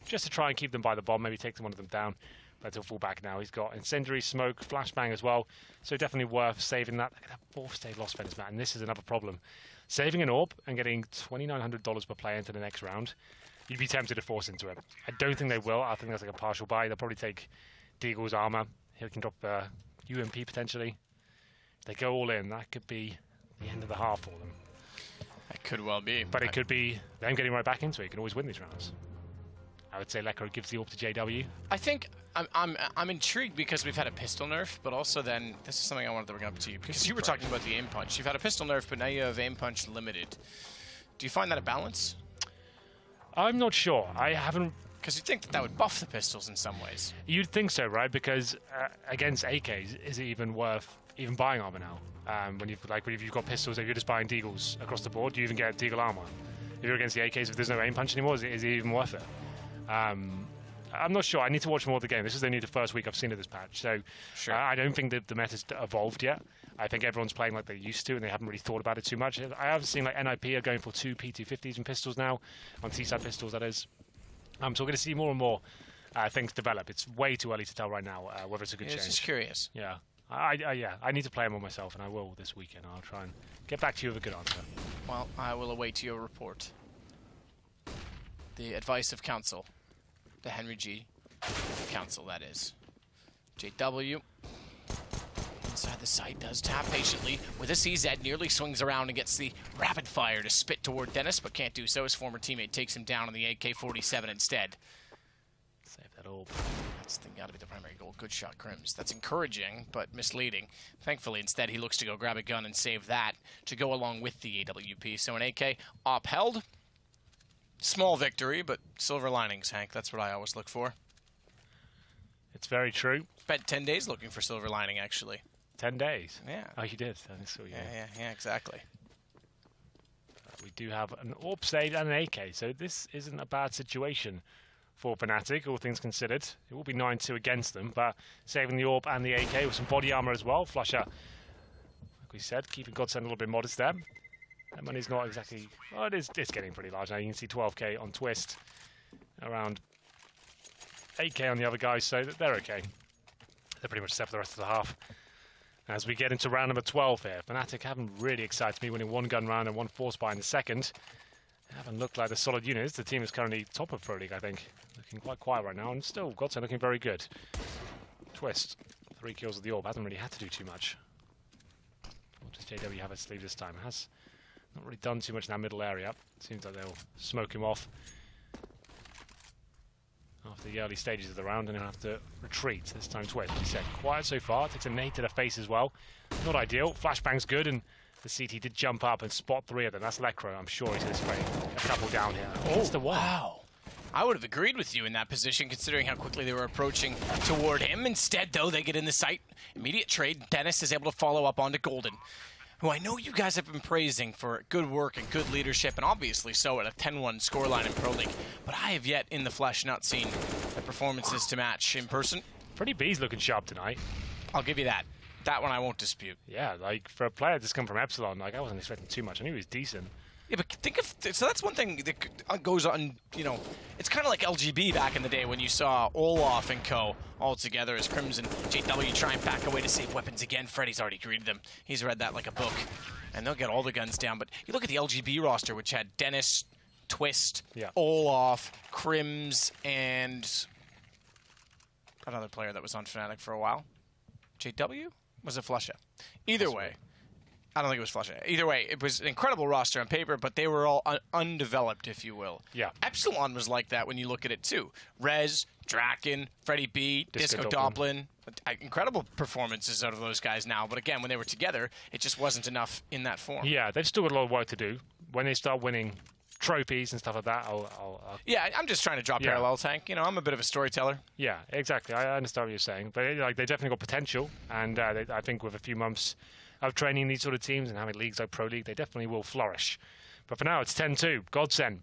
Speaker 5: Just to try and keep them by the bomb, maybe take one of them down. But he'll fall back now. He's got incendiary, smoke, flashbang as well. So definitely worth saving that. Look at that 4th stage loss fence, man. And this is another problem. Saving an AWP and getting $2,900 per player into the next round, you'd be tempted to force into it. I don't think they will. I think that's like a partial buy. They'll probably take Deagle's armor. He can drop UMP potentially. If they go all in, that could be the end of the half for them.
Speaker 4: That could well be.
Speaker 5: But it could be them getting right back into it. You can always win these rounds. I would say Lekro gives the AWP to JW.
Speaker 4: I think I'm intrigued because we've had a pistol nerf, but also then this is something I wanted to bring up to you because you were talking about the aim punch. You've had a pistol nerf, but now you have aim punch limited. Do you find that a balance?
Speaker 5: I'm not sure. I haven't
Speaker 4: Because you'd think that that would buff the pistols in some ways.
Speaker 5: You'd think so, right? Because against AKs, is it even worth even buying armor now? When you've got pistols, if you're just buying deagles across the board, do you even get deagle armor? If you're against the AKs, if there's no aim punch anymore, is it even worth it? I'm not sure. I need to watch more of the game. This is only the first week I've seen of this patch, so
Speaker 4: Sure.
Speaker 5: I don't think that the meta's evolved yet. I think everyone's playing like they used to, and they haven't really thought about it too much. I have seen like NIP are going for 2 P250s and pistols now, on T-side pistols, that is. So we're going to see more and more things develop. It's way too early to tell right now whether it's a good change.
Speaker 4: Just curious.
Speaker 5: Yeah. I need to play them all myself, and I will this weekend. I'll try and get back to you with a good answer.
Speaker 4: Well, I will await your report. The advice of counsel. The Henry G. Counsel, that is. JW. Inside the site, does tap patiently with a CZ, nearly swings around and gets the rapid fire to spit toward Dennis, but can't do so. His former teammate takes him down on the AK-47 instead.
Speaker 5: Save that all.
Speaker 4: That's got to be the primary goal. Good shot, Crims. That's encouraging, but misleading. Thankfully, instead, he looks to go grab a gun and save that to go along with the AWP. So an AK upheld. Small victory, but silver linings, Hank. That's what I always look for.
Speaker 5: It's very true.
Speaker 4: Spent 10 days looking for silver lining, actually.
Speaker 5: 10 days?
Speaker 4: Yeah.
Speaker 5: Oh, you did? I saw you.
Speaker 4: Yeah, exactly.
Speaker 5: We do have an AWP save and an AK, so this isn't a bad situation for Fnatic, all things considered. It will be 9-2 against them, but saving the AWP and the AK with some body armor as well. Flusher, like we said, keeping GODSENT a little bit modest there. That money's not exactly... Well, it's getting pretty large now. You can see 12k on Twist, around 8k on the other guys, so they're okay. They're pretty much set for the rest of the half. As we get into round number 12 here, Fnatic haven't really excited me, winning one gun round and one force buy in the second. They haven't looked like the solid units. The team is currently top of Pro League, I think. Looking quite quiet right now, and still GODSENT looking very good. Twist, 3 kills with the AWP, hasn't really had to do too much. What does JW have at sleeve this time? Has not really done too much in that middle area. Seems like they'll smoke him off after the early stages of the round, and he'll have to retreat. This time Twist, he said, quiet so far. Takes a nade to the face as well. Not ideal. Flashbang's good, and the CT did jump up and spot 3 of them. That's Lecro. I'm sure he's going to spray a couple down here.
Speaker 4: Oh, the one. Wow. I would have agreed with you in that position, considering how quickly they were approaching toward him. Instead, though, they get in the sight. Immediate trade. Dennis is able to follow up onto Golden, who I know you guys have been praising for good work and good leadership, and obviously so at a 10-1 scoreline in Pro League. But I have yet, in the flesh, not seen the performances to match in person.
Speaker 5: Pretty B's looking sharp tonight.
Speaker 4: I'll give you that. That one I won't dispute.
Speaker 5: Yeah, like, for a player that's come from Epsilon, like, I wasn't expecting too much. I knew he was decent.
Speaker 4: Yeah, but think of... So that's one thing that goes on, you know... It's kind of like LGB back in the day when you saw Olaf and co. all together as Crimson JW try and back away to save weapons again. Freddy's already greeted them. He's read that like a book. And they'll get all the guns down. But you look at the LGB roster, which had Dennis, Twist, Olaf, Crims, and... another player that was on Fnatic for a while. JW? Was it Flusha? Either way... I don't think it was Flushing. Either way, it was an incredible roster on paper, but they were all undeveloped, if you will.
Speaker 5: Yeah.
Speaker 4: Epsilon was like that when you look at it, too. Rez, Draken, Freddie B, Disco Doplin. Incredible performances out of those guys now. But again, when they were together, it just wasn't enough in that form.
Speaker 5: Yeah, they've still got a lot of work to do. When they start winning trophies and stuff like that, I'll
Speaker 4: yeah, I'm just trying to draw parallels, Hank. You know, I'm a bit of a storyteller.
Speaker 5: Yeah, exactly. I understand what you're saying. But like, they definitely got potential. And I think with a few months of training these sort of teams and having leagues like Pro League, they definitely will flourish. But for now, it's 10-2. GODSENT.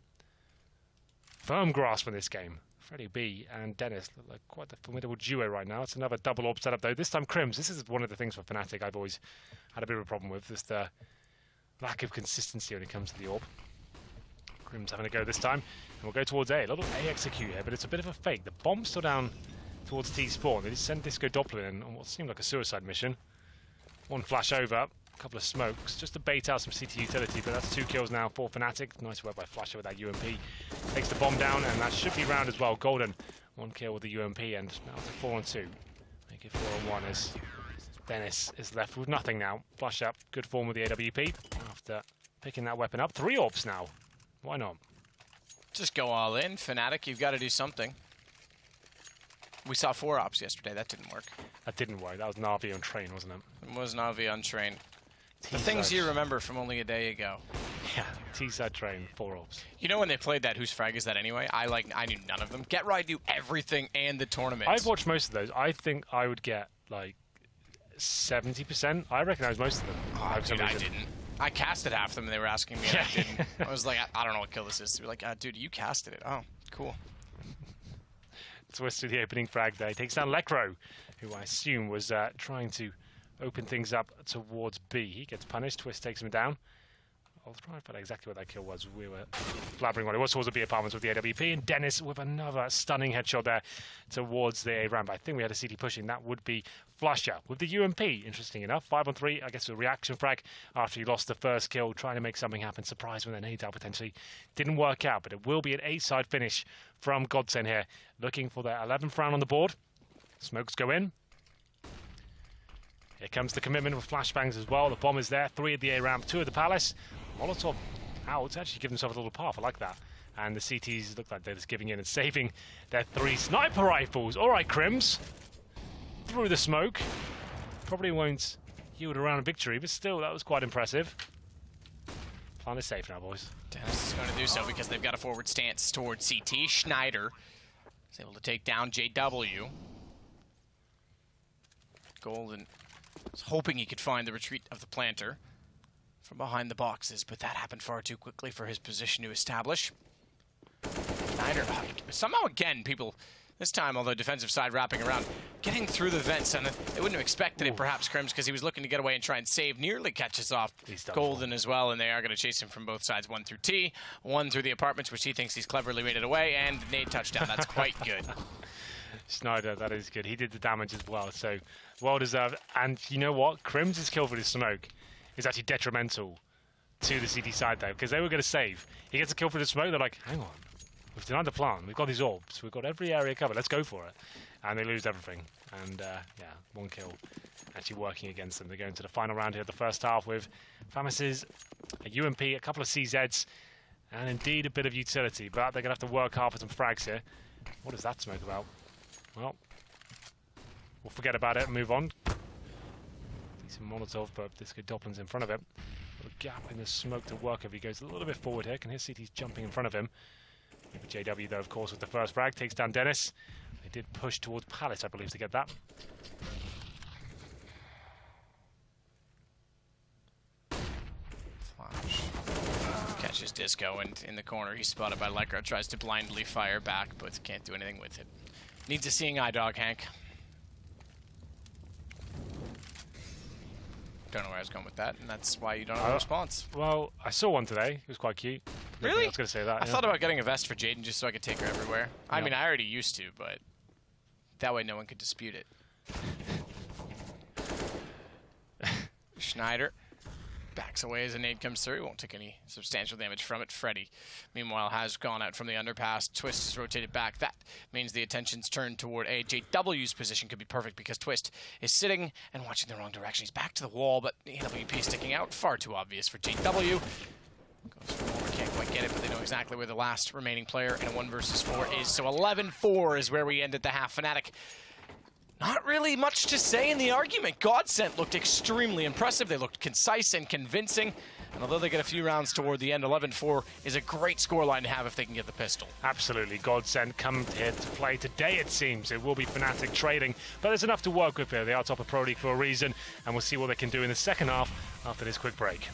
Speaker 5: Firm grasp in this game. Freddie B and Dennis look like quite the formidable duo right now. It's another double AWP setup, though. This time, Crims. This is one of the things for Fnatic I've always had a bit of a problem with, just the lack of consistency when it comes to the AWP. Crims having a go this time. And we'll go towards A. A little A execute here, but it's a bit of a fake. The bomb's still down towards T spawn. They just send Disco Doppler in on what seemed like a suicide mission. One flash over, a couple of smokes, just to bait out some CT utility, but that's 2 kills now for Fnatic. Nice work by Flasher with that UMP. Takes the bomb down, and that should be round as well. Golden, 1 kill with the UMP, and now it's a 4-2. Make it 4-1 as Dennis is left with nothing now. Flush up, good form with the AWP after picking that weapon up. 3 AWPs now. Why not?
Speaker 4: Just go all in. Fnatic, you've got to do something. We saw 4 ops yesterday. That didn't work.
Speaker 5: That didn't work. That was Na'Vi on train, wasn't it?
Speaker 4: It was Na'Vi on train. The things you remember from only a day ago.
Speaker 5: Yeah. T-side train, 4 orbs.
Speaker 4: You know when they played that, whose frag is that anyway? I knew none of them. Get Right knew everything and the tournament.
Speaker 5: I've watched most of those. I think I would get like 70%. I recognize most of them.
Speaker 4: Oh, dude, I didn't. I casted half of them and they were asking me and I didn't. I was like, I don't know what kill this is. They were like, dude, you casted it. Oh, cool.
Speaker 5: Twist to the opening frag there. He takes down Lekro, who I assume was trying to open things up towards B. He gets punished. Twist takes him down. I'll try and find out exactly what that kill was. We were blabbering what it was towards the B apartments with the AWP, and Dennis with another stunning headshot there towards the A ramp. I think we had a CT pushing. That would be Flasher with the UMP. Interesting enough. 5 on 3. I guess a reaction frag after he lost the first kill, trying to make something happen. Surprised when the nades out potentially didn't work out, but it will be an 8-side finish from GODSENT here, looking for their 11th round on the board. Smokes go in. Here comes the commitment with flashbangs as well. The bomb is there. 3 at the A ramp, 2 at the Palace. Molotov out, actually give themselves a little path. I like that. And the CTs look like they're just giving in and saving their 3 sniper rifles. All right, Crims. Through the smoke. Probably won't yield around a victory, but still, that was quite impressive. Plan is safe now, boys.
Speaker 4: Dennis is going to do so because they've got a forward stance towards CT. Schneider is able to take down JW. Golden was hoping he could find the retreat of the planter from behind the boxes, but that happened far too quickly for his position to establish. Schneider, somehow again, people, this time, although defensive side wrapping around, getting through the vents, and they wouldn't have expected it, perhaps, Crims, because he was looking to get away and try and save, nearly catches off Golden as well, and they are going to chase him from both sides, 1 through T, 1 through the apartments, which he thinks he's cleverly made it away, and nade touchdown. That's quite good.
Speaker 5: Schneider, that is good. He did the damage as well, so well deserved. And you know what? Crims' kill for the smoke is actually detrimental to the CT side there, because they were going to save. He gets a kill for the smoke, they're like, hang on, we've denied the plan, we've got these orbs, we've got every area covered, let's go for it. And they lose everything. And yeah, 1 kill actually working against them. They go into the final round here of the first half with Famis's, a UMP, a couple of CZs, and indeed a bit of utility, but they're going to have to work hard for some frags here. What is that smoke about? Well, we'll forget about it and move on. Decent Molotov, but this good Doplin's in front of him. A gap in the smoke to work if he goes a little bit forward here. Can hear CT's jumping in front of him. JW, though, of course, with the first frag, takes down Dennis. They did push towards Palace, I believe, to get that.
Speaker 4: Flash. Catches Disco, and in the corner, he's spotted by Lekro. Tries to blindly fire back, but can't do anything with it. Needs a seeing eye dog, Hank. Don't know where I was going with that, and that's why you don't have a response.
Speaker 5: Well, I saw one today. It was quite cute.
Speaker 4: Really?
Speaker 5: I was going to say that.
Speaker 4: I thought about getting a vest for Jaden just so I could take her everywhere. I mean, I already used to, but that way no one could dispute it. Schneider backs away as a nade comes through. Won't take any substantial damage from it. Freddy, meanwhile, has gone out from the underpass. Twist is rotated back. That means the attention's turned toward A. JW's position could be perfect because Twist is sitting and watching the wrong direction. He's back to the wall, but the AWP sticking out. Far too obvious for JW. Goes for more, can't quite get it, but they know exactly where the last remaining player in a 1 versus 4 is. So 11-4 is where we ended the half. Fnatic, not really much to say in the argument. GODSENT looked extremely impressive. They looked concise and convincing. And although they get a few rounds toward the end, 11-4 is a great scoreline to have if they can get the pistol.
Speaker 5: Absolutely. GODSENT come here to play today, it seems. It will be Fnatic trading, but there's enough to work with here. They are top of Pro League for a reason, and we'll see what they can do in the second half after this quick break.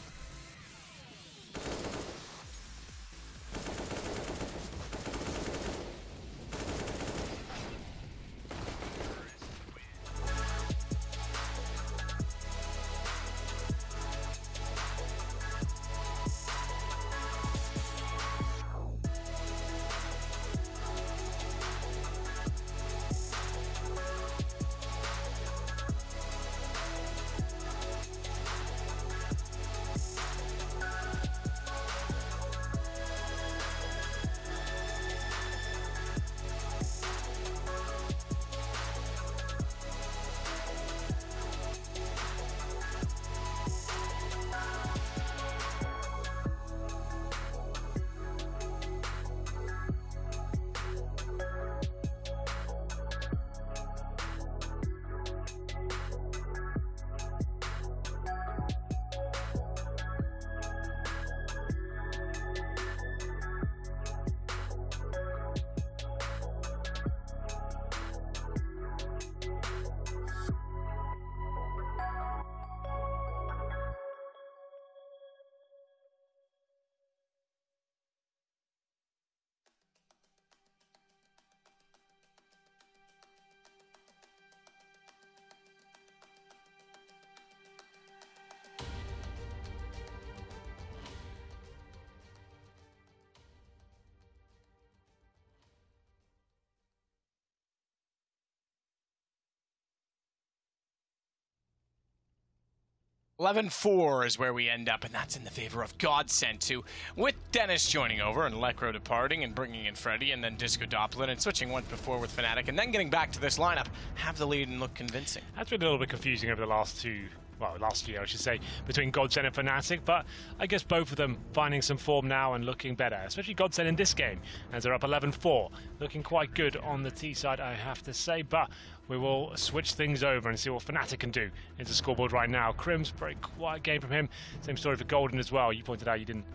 Speaker 4: 11-4 is where we end up, and that's in the favor of GODSENT, who, with Dennis joining over and Lekro departing and bringing in Freddy and then Disco Doppler and switching once before with Fnatic and then getting back to this lineup, have the lead and look convincing.
Speaker 5: That's been a little bit confusing over the last year, I should say, between GODSENT and Fnatic, but I guess both of them finding some form now and looking better, especially GODSENT in this game, as they're up 11-4. Looking quite good on the T side, I have to say, but we will switch things over and see what Fnatic can do into scoreboard right now. Crim's, very quiet game from him. Same story for Golden as well. You pointed out you didn't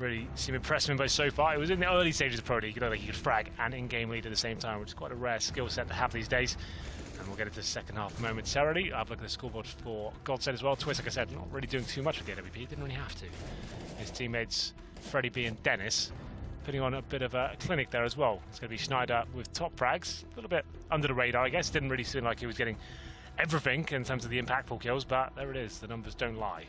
Speaker 5: really seem impressed with him by so far. It was in the early stages of Pro League, like he could frag and in-game lead at the same time, which is quite a rare skill set to have these days. And we'll get into the second half momentarily. I've looked at the scoreboard for GODSENT as well. Twist, like I said, not really doing too much with the AWP. Didn't really have to. His teammates, Freddy B and Dennis, putting on a bit of a clinic there as well. It's going to be Schneider with top frags. A little bit under the radar, I guess. Didn't really seem like he was getting everything in terms of the impactful kills, but there it is. The numbers don't lie.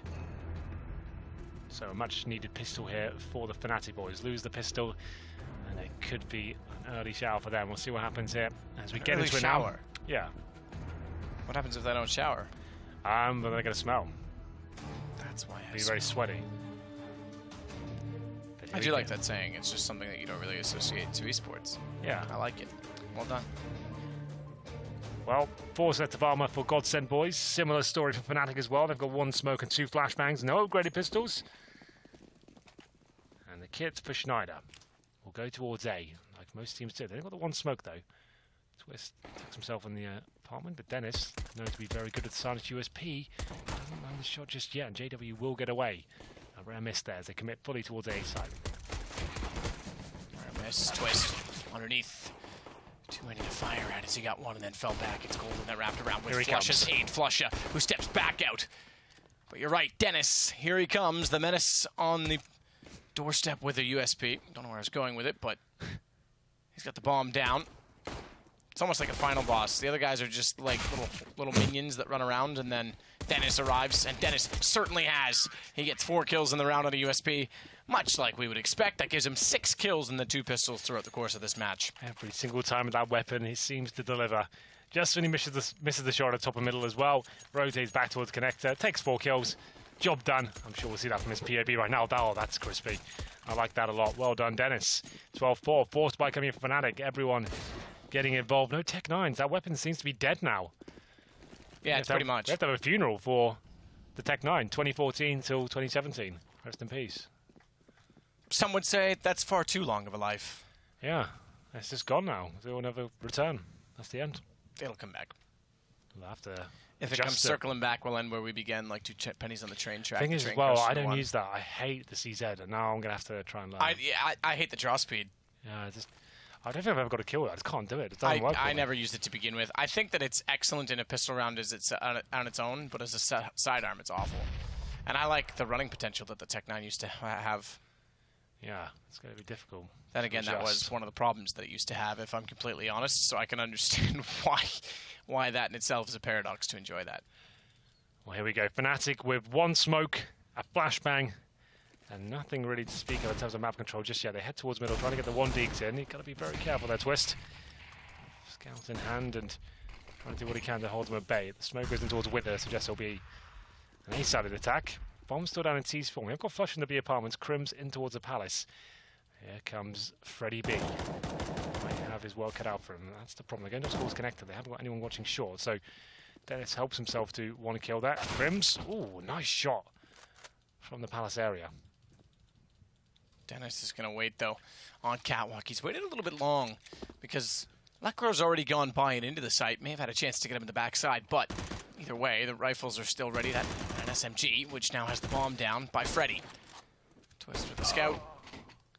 Speaker 5: So a much needed pistol here for the Fnatic boys. Lose the pistol, and it could be an early shower for them. We'll see what happens here as we get into it now. Yeah.
Speaker 4: What happens if they don't shower?
Speaker 5: But they're going to smell.
Speaker 4: That's why
Speaker 5: Be very sweaty.
Speaker 4: I do like that saying. It's just something that you don't really associate to esports.
Speaker 5: Yeah.
Speaker 4: I like it. Well done.
Speaker 5: Well, 4 sets of armor for GODSENT boys. Similar story for Fnatic as well. They've got 1 smoke and 2 flashbangs. No upgraded pistols. And the kit for Schneider will go towards A, like most teams do. They've got the 1 smoke though. Twist tucks himself in the apartment, but Dennis, known to be very good at the silent USP, doesn't land the shot just yet, and JW will get away. A rare miss there as they commit fully towards A side.
Speaker 4: Rare miss, Twist underneath. Too many to fire at as he got one and then fell back. It's Golden that wrapped around with Flusha's aid. Flusha, who steps back out. But you're right, Dennis, here he comes. The menace on the doorstep with a USP. Don't know where I was going with it, but he's got the bomb down. It's almost like a final boss. The other guys are just like little minions that run around, and then Dennis arrives, and Dennis certainly has. He gets 4 kills in the round on a USP, much like we would expect. That gives him 6 kills in the 2 pistols throughout the course of this match.
Speaker 5: Every single time with that weapon, he seems to deliver. Just when he misses the shot at top and middle as well, rotates back towards connector, takes 4 kills. Job done. I'm sure we'll see that from his POB right now. Oh, that's crispy. I like that a lot. Well done, Dennis. 12-4, forced by coming from Fnatic. Everyone getting involved. No Tech 9s. That weapon seems to be dead now.
Speaker 4: Yeah, it's pretty much.
Speaker 5: We have to have a funeral for the Tech 9, 2014 till 2017. Rest in peace.
Speaker 4: Some would say that's far too long of a life.
Speaker 5: Yeah, it's just gone now. They will never return. That's the end.
Speaker 4: It'll come back.
Speaker 5: We'll have to.
Speaker 4: If it comes circling back, we'll end where we began, like 2 pennies on the train track.
Speaker 5: Thing is, well, I don't use that. I hate the CZ, and now I'm gonna have to try and learn.
Speaker 4: I hate the draw speed.
Speaker 5: Yeah, I don't think I've ever got a kill with it. I just can't do it. It doesn't work.
Speaker 4: I never used it to begin with. I think that it's excellent in a pistol round as it's on its own, but as a sidearm, it's awful. And I like the running potential that the Tech 9 used to have.
Speaker 5: Yeah, it's going to be difficult.
Speaker 4: Then again, that was one of the problems that it used to have, if I'm completely honest, so I can understand why that in itself is a paradox to enjoy that.
Speaker 5: Well, here we go. Fnatic with 1 smoke, a flashbang, and nothing really to speak of in terms of map control just yet. They head towards middle, trying to get the 1 digs in. You've got to be very careful there, Twist. Scout in hand and trying to do what he can to hold him at bay. The smoke goes in towards Wither, suggests it'll be an A-sided attack. Bomb's still down in T's form. We've got Flush in the B apartments. Crim's in towards the Palace. Here comes Freddy B. Might have his work cut out for him. That's the problem. They're going to schools connected. They haven't got anyone watching short. So Dennis helps himself to want to kill that. Crim's, ooh, nice shot from the Palace area.
Speaker 4: Dennis is going to wait, though, on Catwalk. He's waited a little bit long because Lekro's already gone by and into the site. May have had a chance to get him in the backside, but either way, the rifles are still ready. That an SMG, which now has the bomb down by Freddy. Twist with the scout.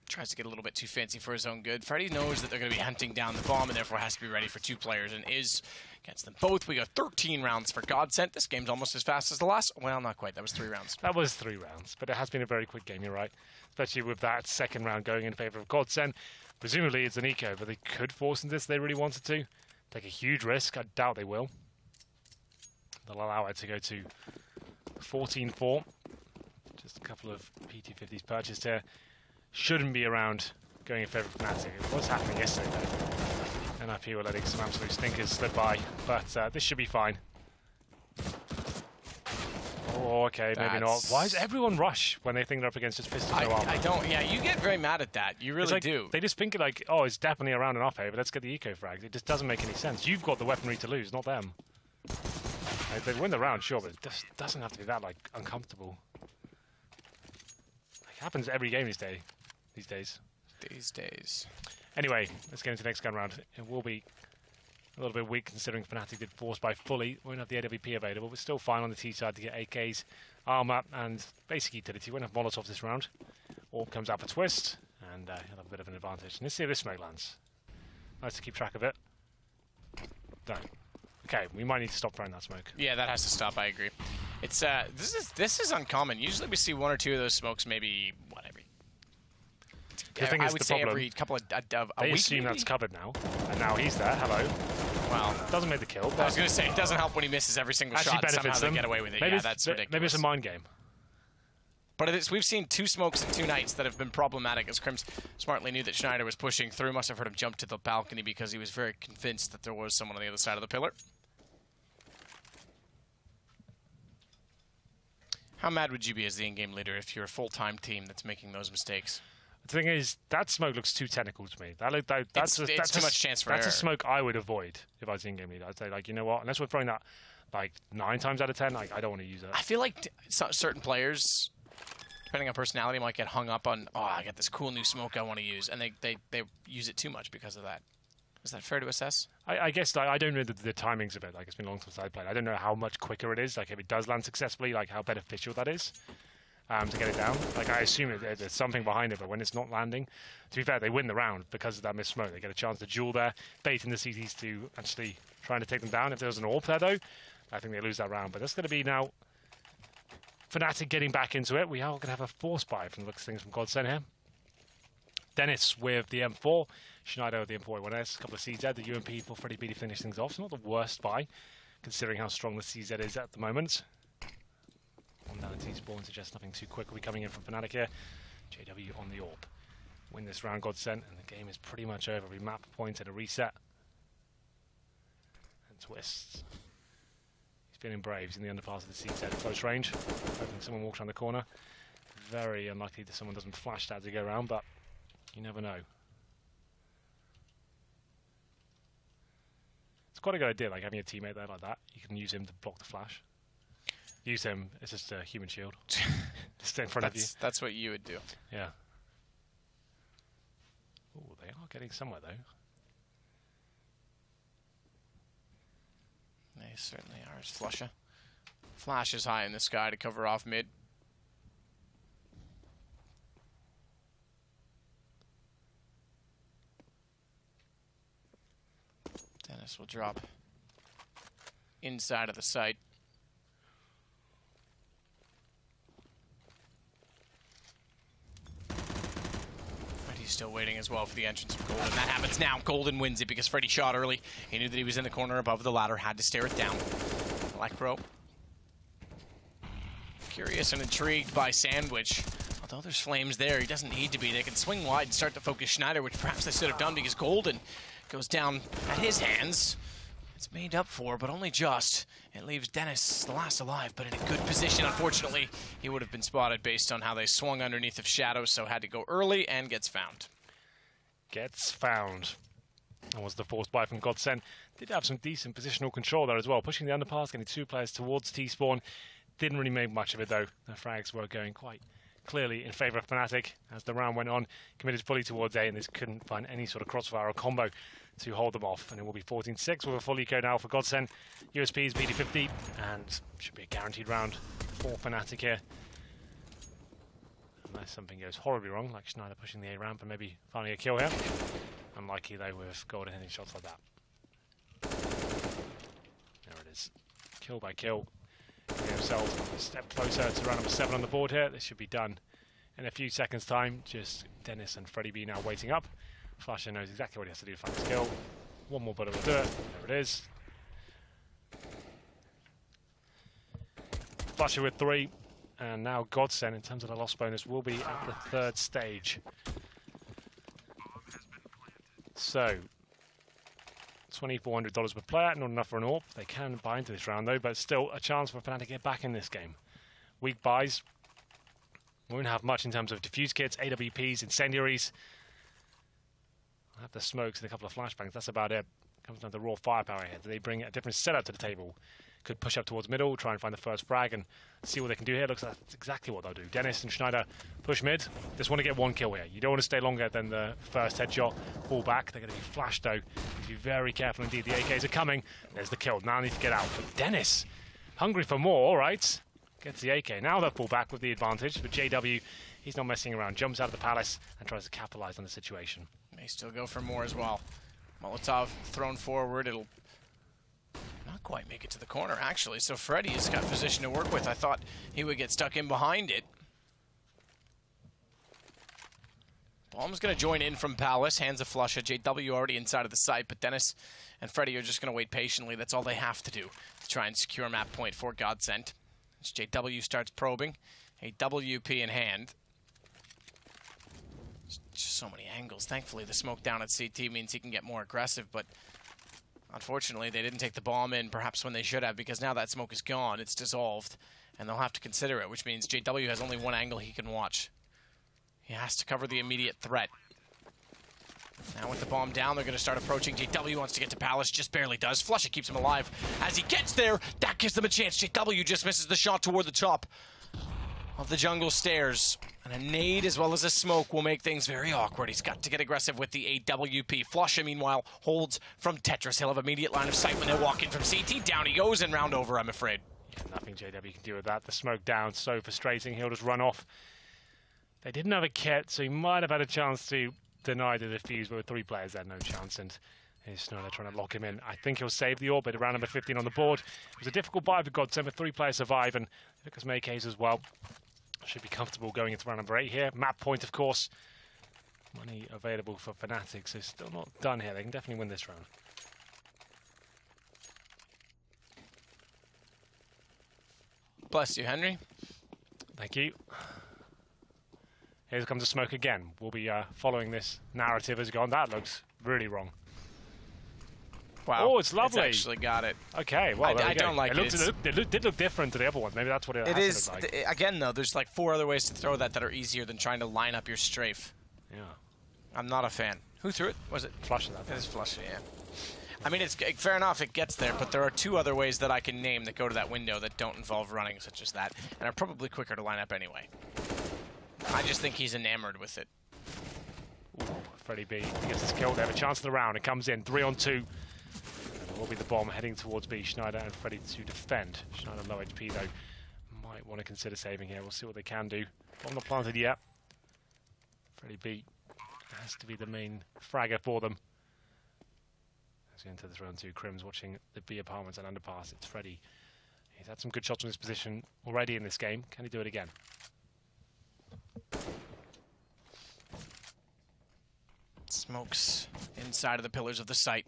Speaker 4: Tries to get a little bit too fancy for his own good. Freddy knows that they're going to be hunting down the bomb and therefore has to be ready for 2 players and is against them both. We got 13 rounds for GODSENT. This game's almost as fast as the last. Well, not quite. That was 3 rounds.
Speaker 5: That was 3 rounds, but it has been a very quick game, you're right. Especially with that second round going in favor of GODSENT. Presumably it's an eco, but they could force into this if they really wanted to. Take a huge risk. I doubt they will. They'll allow it to go to 14-4. Just a couple of PT50s purchased here. Shouldn't be around going in favor of Fnatic. It was happening yesterday, though. NIP were letting some absolute stinkers slip by, but this should be fine. Oh, okay, maybe not. Why does everyone rush when they think they're up against just Fist of no armor?
Speaker 4: I don't. Yeah, you get very mad at that. You really do.
Speaker 5: They just think like, oh, it's definitely around an off A, but let's get the eco frags. It just doesn't make any sense. You've got the weaponry to lose, not them. Like, they win the round, sure, but it just doesn't have to be that like uncomfortable. It happens every game these days. Anyway, let's get into the next gun round. It will be a little bit weak considering Fnatic did force buy fully. Won't have the AWP available, but still fine on the T side to get AKs, armor, and basic utility. Won't have Molotovs this round. Orb comes out for Twist, and he'll have a bit of an advantage. And let's see if this smoke lands. Nice to keep track of it. Done. Okay, we might need to stop throwing that smoke.
Speaker 4: Yeah, that has to stop. I agree. It's this is uncommon. Usually we see one or two of those smokes, maybe what every. I would say every couple of a
Speaker 5: they
Speaker 4: week,
Speaker 5: assume
Speaker 4: maybe?
Speaker 5: that's covered now, and now he's there. Hello.
Speaker 4: Well,
Speaker 5: Doesn't make the kill.
Speaker 4: I was going to say it doesn't help when he misses every single
Speaker 5: actually
Speaker 4: shot.
Speaker 5: benefits
Speaker 4: Somehow
Speaker 5: them.
Speaker 4: they get away with it.
Speaker 5: Maybe
Speaker 4: Yeah, that's ridiculous.
Speaker 5: Maybe it's a mind game.
Speaker 4: But we've seen 2 smokes in 2 nights that have been problematic, as Crims smartly knew that Schneider was pushing through. Must have heard him jump to the balcony because he was very convinced that there was someone on the other side of the pillar. How mad would you be as the in-game leader if you're a full-time team that's making those mistakes?
Speaker 5: The thing is, that smoke looks too technical to me. That's
Speaker 4: too much chance for error.
Speaker 5: That's a smoke I would avoid if I was the in-game leader. I'd say, like, you know what? Unless we're throwing that, like, 9 times out of 10, like, I don't want to use it.
Speaker 4: I feel like certain players, depending on personality, might get hung up on, oh, I got this cool new smoke I want to use, and they use it too much because of that. Is that fair to assess?
Speaker 5: I guess I don't know the timings of it. Like, it's been a long since I played. I don't know how much quicker it is. Like, if it does land successfully, like, how beneficial that is. To get it down. Like, I assume there's something behind it, but when it's not landing, to be fair, they win the round because of that missed smoke. They get a chance to duel there, baiting the CTs to actually trying to take them down. If there was an AWP there, though, I think they lose that round. But that's going to be now Fnatic getting back into it. We are going to have a force buy from the looks of things from GODSENT here. Dennis with the M4, Schneider with the M4A1S, a couple of CZ, the UMP for Freddie B to finish things off. It's not the worst buy, considering how strong the CZ is at the moment. On down to T-Spawn suggests nothing too quick will be coming in from Fnatic here. JW on the AWP. Win this round, GODSENT, and the game is pretty much over. We map points and a reset. And Twist. He's feeling brave. He's in the underpass of the CZ at close range. Hoping someone walks around the corner. Very unlikely that someone doesn't flash that to go around, but you never know. It's quite a good idea, like having a teammate there like that. You can use him to block the flash. Use him, it's just a human shield. Just in front of you.
Speaker 4: That's what you would do.
Speaker 5: Yeah. Oh, they are getting somewhere, though.
Speaker 4: They certainly are. It's Flusha. Flash is high in the sky to cover off mid. Dennis will drop inside of the site. He's still waiting as well for the entrance of Golden. That happens now. Golden wins it because Freddy shot early. He knew that he was in the corner above the ladder, had to stare it down. Electro. Curious and intrigued by Sandwich. Although there's flames there, he doesn't need to be. They can swing wide and start to focus Schneider, which perhaps they should have done because Golden goes down at his hands. It's made up for, but only just. It leaves Dennis the last alive, but in a good position. Unfortunately, he would have been spotted based on how they swung underneath of Shadow, so had to go early and gets found.
Speaker 5: Gets found. That was the forced buy from GODSENT. Did have some decent positional control there as well. Pushing the underpass, getting 2 players towards T-Spawn. Didn't really make much of it, though. The frags were going quite clearly in favour of Fnatic as the round went on. Committed fully towards A, and this couldn't find any sort of crossfire or combo to hold them off, and it will be 14-6 with a full eco now for GODSENT. USP is BD50, and should be a guaranteed round for Fnatic here. Unless something goes horribly wrong, like Schneider pushing the A ramp and maybe finding a kill here. Unlikely though with Golden hitting shots like that. There it is. Kill by kill. Getting themselves a step closer to round number 7 on the board here. This should be done in a few seconds' time. Just Dennis and Freddie B now waiting up. Flasher knows exactly what he has to do to find his kill. One more bullet will do it. There it is. Flasher with 3. And now GODSENT, in terms of the loss bonus, will be at the 3rd stage. So, $2,400 per player, not enough for an AWP. They can buy into this round though, but still a chance for Fnatic to get back in this game. weak buys. Won't have much in terms of diffuse kits, AWPs, incendiaries. I'll have the smokes and a couple of flashbangs. That's about it. Comes down to raw firepower here. Do they bring a different setup to the table? Could push up towards middle, try and find the first frag and see what they can do here. Looks like that's exactly what they'll do. Dennis and Schneider push mid. Just want to get one kill here. You don't want to stay longer than the first headshot. Fall back. They're going to be flashed though. Be very careful indeed. The AKs are coming. There's the kill. Now I need to get out. But Dennis, hungry for more, all right. Gets the AK. Now they'll fall back with the advantage. But JW, he's not messing around. Jumps out of the palace and tries to capitalize on the situation.
Speaker 4: May still go for more as well. Molotov thrown forward. It'll not quite make it to the corner, actually. So Freddy has got position to work with. I thought he would get stuck in behind it. Bomb's going to join in from Palace. Hands of Flusha. JW already inside of the site, but Dennis and Freddy are just going to wait patiently. That's all they have to do to try and secure a map point for GODSENT. As JW starts probing, a WP in hand. Just so many angles. Thankfully, the smoke down at CT means he can get more aggressive, but unfortunately, they didn't take the bomb in perhaps when they should have, because now that smoke is gone, it's dissolved, and they'll have to consider it, which means JW has only one angle he can watch. He has to cover the immediate threat. Now with the bomb down, they're going to start approaching. JW wants to get to Palace, just barely does. Flusha keeps him alive. As he gets there, that gives them a chance. JW just misses the shot toward the top of the jungle stairs. And a nade as well as a smoke will make things very awkward. He's got to get aggressive with the AWP. Flusha, meanwhile, holds from Tetris. He'll have immediate line of sight when they walk in from CT. Down he goes and round over, I'm afraid.
Speaker 5: Yeah, nothing JW can do with that. The smoke down, so frustrating. He'll just run off. They didn't have a kit, so he might have had a chance to deny the defuse, but with 3 players, they had no chance. And here's Schneider trying to lock him in. I think he'll save the orbit around number 15 on the board. It was a difficult buy for GODSENT, but 3 players survive, and because make AKs as well. Should be comfortable going into round number 8 here. Map point, of course. Money available for Fnatic, so still not done here. They can definitely win this round.
Speaker 4: Bless you, Henry.
Speaker 5: Thank you. Here comes the smoke again. We'll be following this narrative as gone. That looks really wrong.
Speaker 4: Wow.
Speaker 5: Oh, it's lovely.
Speaker 4: It's actually got it.
Speaker 5: Okay, well,
Speaker 4: I don't like it.
Speaker 5: It did look different to the other ones. Maybe that's what it
Speaker 4: is.
Speaker 5: Like.
Speaker 4: Again, though, there's like 4 other ways to throw that are easier than trying to line up your strafe.
Speaker 5: Yeah.
Speaker 4: I'm not a fan. Who threw it? Was it?
Speaker 5: Flusha that.
Speaker 4: It is Flusha, yeah. I mean, it's fair enough, it gets there, but there are 2 other ways that I can name that go to that window that don't involve running, such as that, and are probably quicker to line up anyway. I just think he's enamored with it.
Speaker 5: Ooh, Freddy B. He gets his kill. They have a chance in the round. It comes in 3 on 2. And it will be the bomb heading towards B. Schneider and Freddy to defend. Schneider low HP though. Might want to consider saving here. We'll see what they can do. Bomb not planted yet. Freddy B has to be the main fragger for them. As we enter this round 2, Crim's watching the B apartments and underpass. It's Freddy. He's had some good shots from this position already in this game. Can he do it again?
Speaker 4: Smokes inside of the pillars of the site.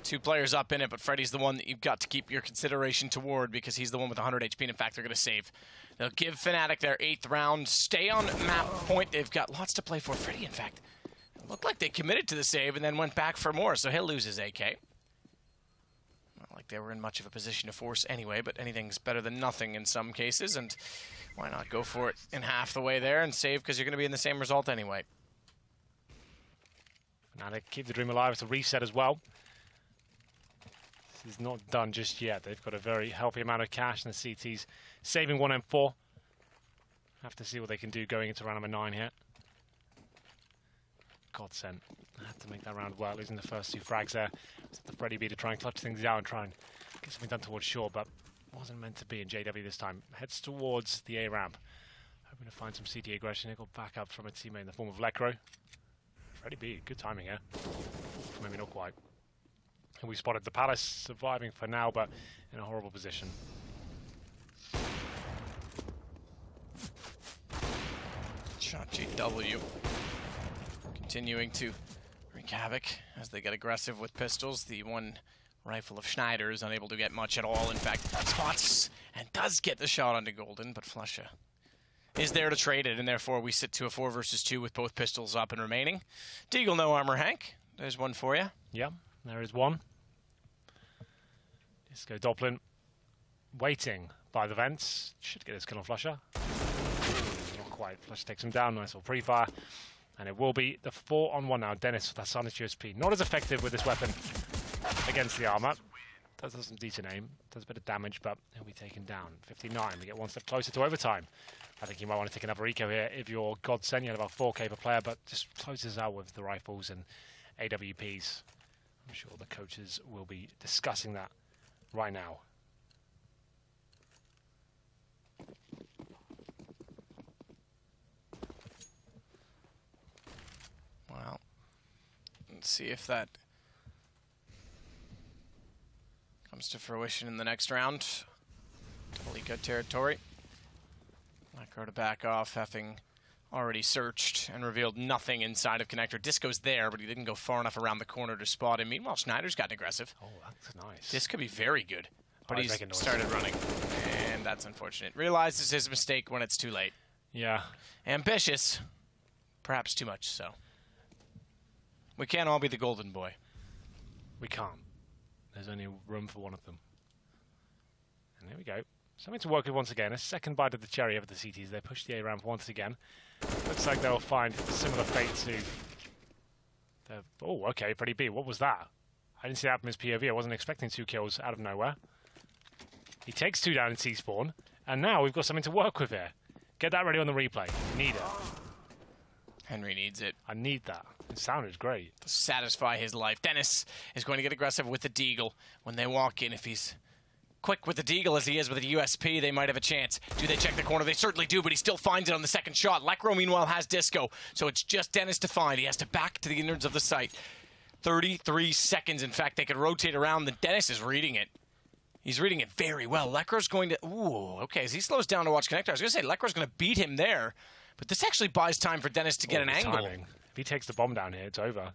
Speaker 4: 2 players up in it, but Freddy's the one that you've got to keep your consideration toward because he's the one with 100 HP, and in fact, they're going to save. They'll give Fnatic their 8th round. Stay on map point. They've got lots to play for. Freddy, in fact, it looked like they committed to the save and then went back for more, so he'll lose his AK. Not like they were in much of a position to force anyway, but anything's better than nothing in some cases, and why not go for it in half the way there and save because you're going to be in the same result anyway.
Speaker 5: Fnatic keep the dream alive. It's a reset as well. This is not done just yet. They've got a very healthy amount of cash, and the CT's saving 1 M4. Have to see what they can do going into round number 9 here. GODSENT have to make that round work, losing the first 2 frags there. It's up to Freddy B to try and clutch things out and try and get something done towards shore, but wasn't meant to be in JW this time. Heads towards the A ramp. Hoping to find some CT aggression. They got back up from a teammate in the form of Lekro. Freddy B, good timing here. Maybe not quite. And we spotted the Palace surviving for now, but in a horrible position.
Speaker 4: Shot JW. Continuing to wreak havoc as they get aggressive with pistols. The one rifle of Schneider is unable to get much at all. In fact, spots and does get the shot onto Golden, but Flusha is there to trade it, and therefore we sit to a 4 versus 2 with both pistols up and remaining. Deagle, no armor, Hank. There's one for you.
Speaker 5: Yeah, there is one. Disco Doplin waiting by the vents. Should get his kill on Flusher. Not quite. Flusher takes him down. Nice little pre-fire. And it will be the 4-on-1 now. Dennis with that silenced USP. Not as effective with this weapon against the armor. Does have some decent aim. Does a bit of damage, but he'll be taken down. 59. We get one step closer to overtime. I think you might want to take another eco here if you're GODSENT. You had about 4k per player, but just closes out with the rifles and AWPs. I'm sure the coaches will be discussing that right now.
Speaker 4: Well, let's see if that comes to fruition in the next round. Totally good territory. Micro to back off, having already searched and revealed nothing inside of connector. Disco's there, but he didn't go far enough around the corner to spot him. Meanwhile, Schneider's gotten aggressive.
Speaker 5: Oh, that's nice.
Speaker 4: This could be very good, but he's
Speaker 5: making noise.
Speaker 4: started running, and that's unfortunate. Realizes his mistake when it's too late.
Speaker 5: Yeah.
Speaker 4: Ambitious, perhaps too much so. We can't all be the golden boy.
Speaker 5: We can't. There's only room for one of them. And there we go. Something to work with once again. A second bite of the cherry over the CTs. They push the A ramp once again. Looks like they'll find a similar fate to the... Oh, okay, pretty B. What was that? I didn't see that from his POV. I wasn't expecting 2 kills out of nowhere. He takes 2 down in C-spawn. And now we've got something to work with here. Get that ready on the replay. Need it.
Speaker 4: Henry needs it.
Speaker 5: I need that. It sounded great.
Speaker 4: To satisfy his life. Dennis is going to get aggressive with the Deagle when they walk in. If he's quick with the Deagle as he is with the USP, they might have a chance. Do they check the corner? They certainly do, but he still finds it on the second shot. Lekro, meanwhile, has Disco, so it's just Dennis to find. He has to back to the innards of the site. 33 seconds. In fact, they could rotate around. The Dennis is reading it. He's reading it very well. Lekro's going to... Ooh, okay, as he slows down to watch connector, I was going to say Lekro's going to beat him there, but this actually buys time for Dennis to get an angle.
Speaker 5: Timing. If he takes the bomb down here, it's over.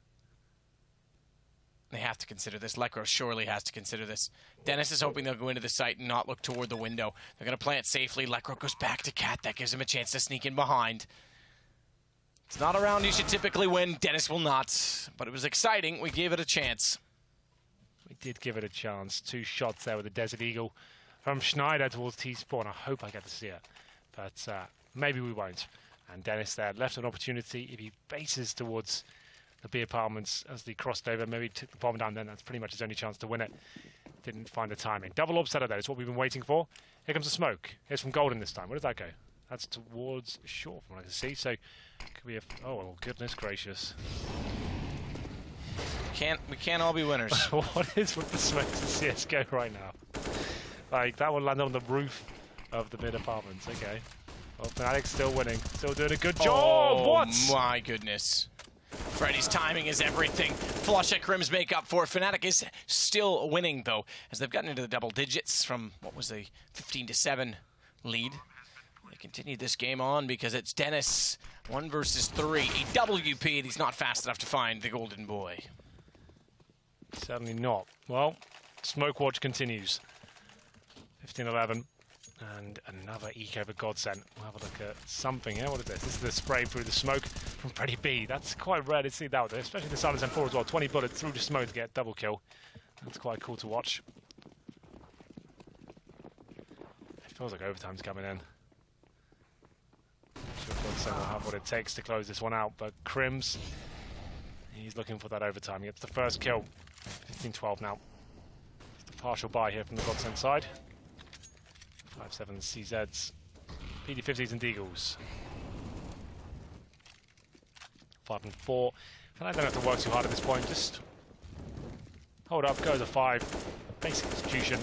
Speaker 4: They have to consider this. Lekro surely has to consider this. Dennis is hoping they'll go into the site and not look toward the window. They're going to play it safely. Lekro goes back to Cat. That gives him a chance to sneak in behind. It's not a round you should typically win. Dennis will not. But it was exciting. We gave it a chance.
Speaker 5: We did give it a chance. 2 shots there with the Desert Eagle from Schneider towards T-spawn. I hope I get to see it. But maybe we won't. And Dennis there left an opportunity. If he bases towards the B apartments as the crossed over, maybe took the bomb down, then that's pretty much his only chance to win it. Didn't find the timing. Double orb setup there is what we've been waiting for. Here comes the smoke. Here's from Golden this time. Where does that go? That's towards short from what I can see. So could be a... Oh, goodness gracious.
Speaker 4: We can't all be winners.
Speaker 5: What is with the smokes in CSGO right now? Like, that one landed on the roof of the mid apartments. Okay. Well, Fnatic's still winning. Still doing a good job.
Speaker 4: Oh,
Speaker 5: what?
Speaker 4: My goodness. Freddy's timing is everything. Flush at Crims make up for it. Fnatic is still winning, though, as they've gotten into the double digits from, what was a 15-7 lead. They continue this game on because it's Dennis, 1 versus 3. A WP, and he's not fast enough to find the golden boy.
Speaker 5: Certainly not. Well, Smoke Watch continues. 15-11. And another eco for GODSENT. We'll have a look at something here. What is this? This is the spray through the smoke from Freddy B. That's quite rare to see that with it, especially the Silence M4 as well. 20 bullets through the smoke to get double kill. That's quite cool to watch. It feels like overtime's coming in. I'm sure GODSENT will have what it takes to close this one out, but Crims, he's looking for that overtime. He gets the first kill. 15-12 now. Just a partial buy here from the GODSENT side. 5-7 CZs, PD50s and Deagles. 5 and 4. And I don't have to work too hard at this point. Just hold up, go to 5. Basic execution.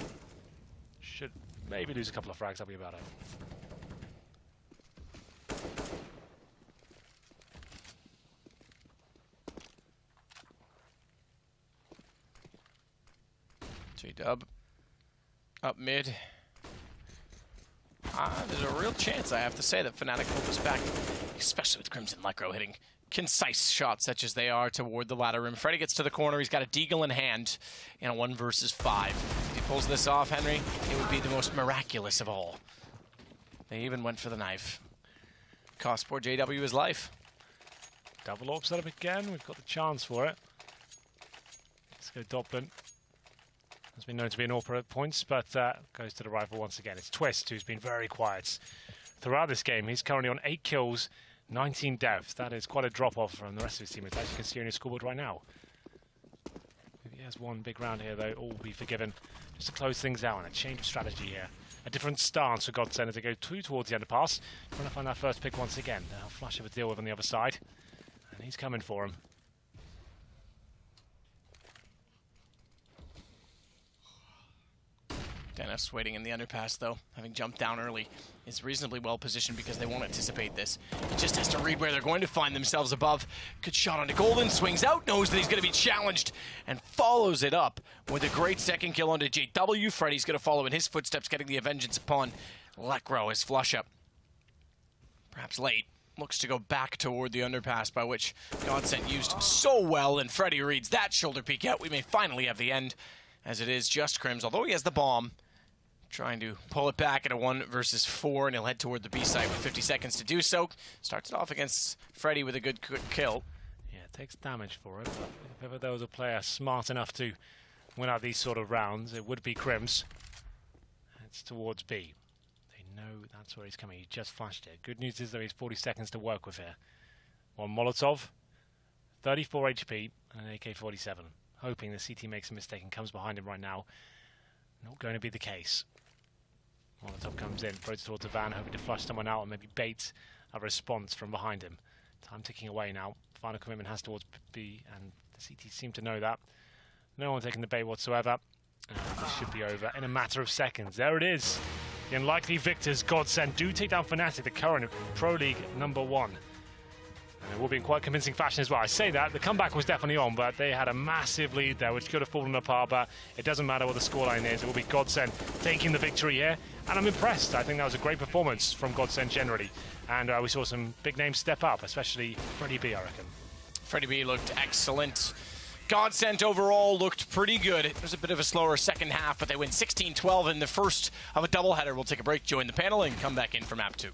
Speaker 5: Should maybe lose a couple of frags. That'll be about it.
Speaker 4: J-Dub up mid. There's a real chance, I have to say, that Fnatic pulled this back, especially with Crimson Lekro hitting concise shots such as they are toward the ladder rim. Freddy gets to the corner. He's got a Deagle in hand in a 1 versus 5. If he pulls this off, Henry, it would be the most miraculous of all. They even went for the knife. Cost poor JW his life.
Speaker 5: Double orb setup again. We've got the chance for it. Let's go Doppin. Has been known to be an AWP at points, but goes to the rifle once again. It's Twist, who's been very quiet throughout this game. He's currently on 8 kills, 19 deaths. That is quite a drop-off from the rest of his team, as you can see on his scoreboard right now. If he has one big round here, though, all will be forgiven. Just to close things out, and a change of strategy here. A different stance for GODSENT as they go towards the underpass. Trying to find that first pick once again. Now, Flush of a deal with on the other side. And he's coming for him.
Speaker 4: Dennis waiting in the underpass, though, having jumped down early, is reasonably well positioned because they won't anticipate this. He just has to read where they're going to find themselves above. Good shot onto Golden, swings out, knows that he's going to be challenged, and follows it up with a great second kill onto JW. Freddy's going to follow in his footsteps, getting the vengeance upon Lekro as Flush Up. Perhaps late. Looks to go back toward the underpass, by which GODSENT used so well, and Freddy reads that shoulder peek out. We may finally have the end, as it is just Crims, although he has the bomb. Trying to pull it back at a 1 versus 4, and he'll head toward the B site with 50 seconds to do so. Starts it off against Freddy with a good kill.
Speaker 5: Yeah, it takes damage for it, but if ever there was a player smart enough to win out these sort of rounds, it would be Crims. It's towards B. They know that's where he's coming. He just flashed it. Good news is, though, he's 40 seconds to work with here. One Molotov, 34 HP, and an AK-47. Hoping the CT makes a mistake and comes behind him right now. Not going to be the case. Molotov comes in, throws it towards the van, hoping to flush someone out and maybe bait a response from behind him. Time ticking away now. Final commitment has towards B, and the CT seem to know that. No one taking the bait whatsoever. And this should be over in a matter of seconds. There it is. The unlikely victors, GODSENT, do take down Fnatic, the current Pro League #1. And it will be in quite convincing fashion as well. I say that, the comeback was definitely on, but they had a massive lead there, which could have fallen apart, but it doesn't matter what the scoreline is. It will be GODSENT taking the victory here, and I'm impressed. I think that was a great performance from GODSENT generally, and we saw some big names step up, especially Freddy B, I reckon.
Speaker 4: Freddy B looked excellent. GODSENT overall looked pretty good. It was a bit of a slower second half, but they win 16-12 in the first of a doubleheader. We'll take a break, join the panel, and come back in for map 2.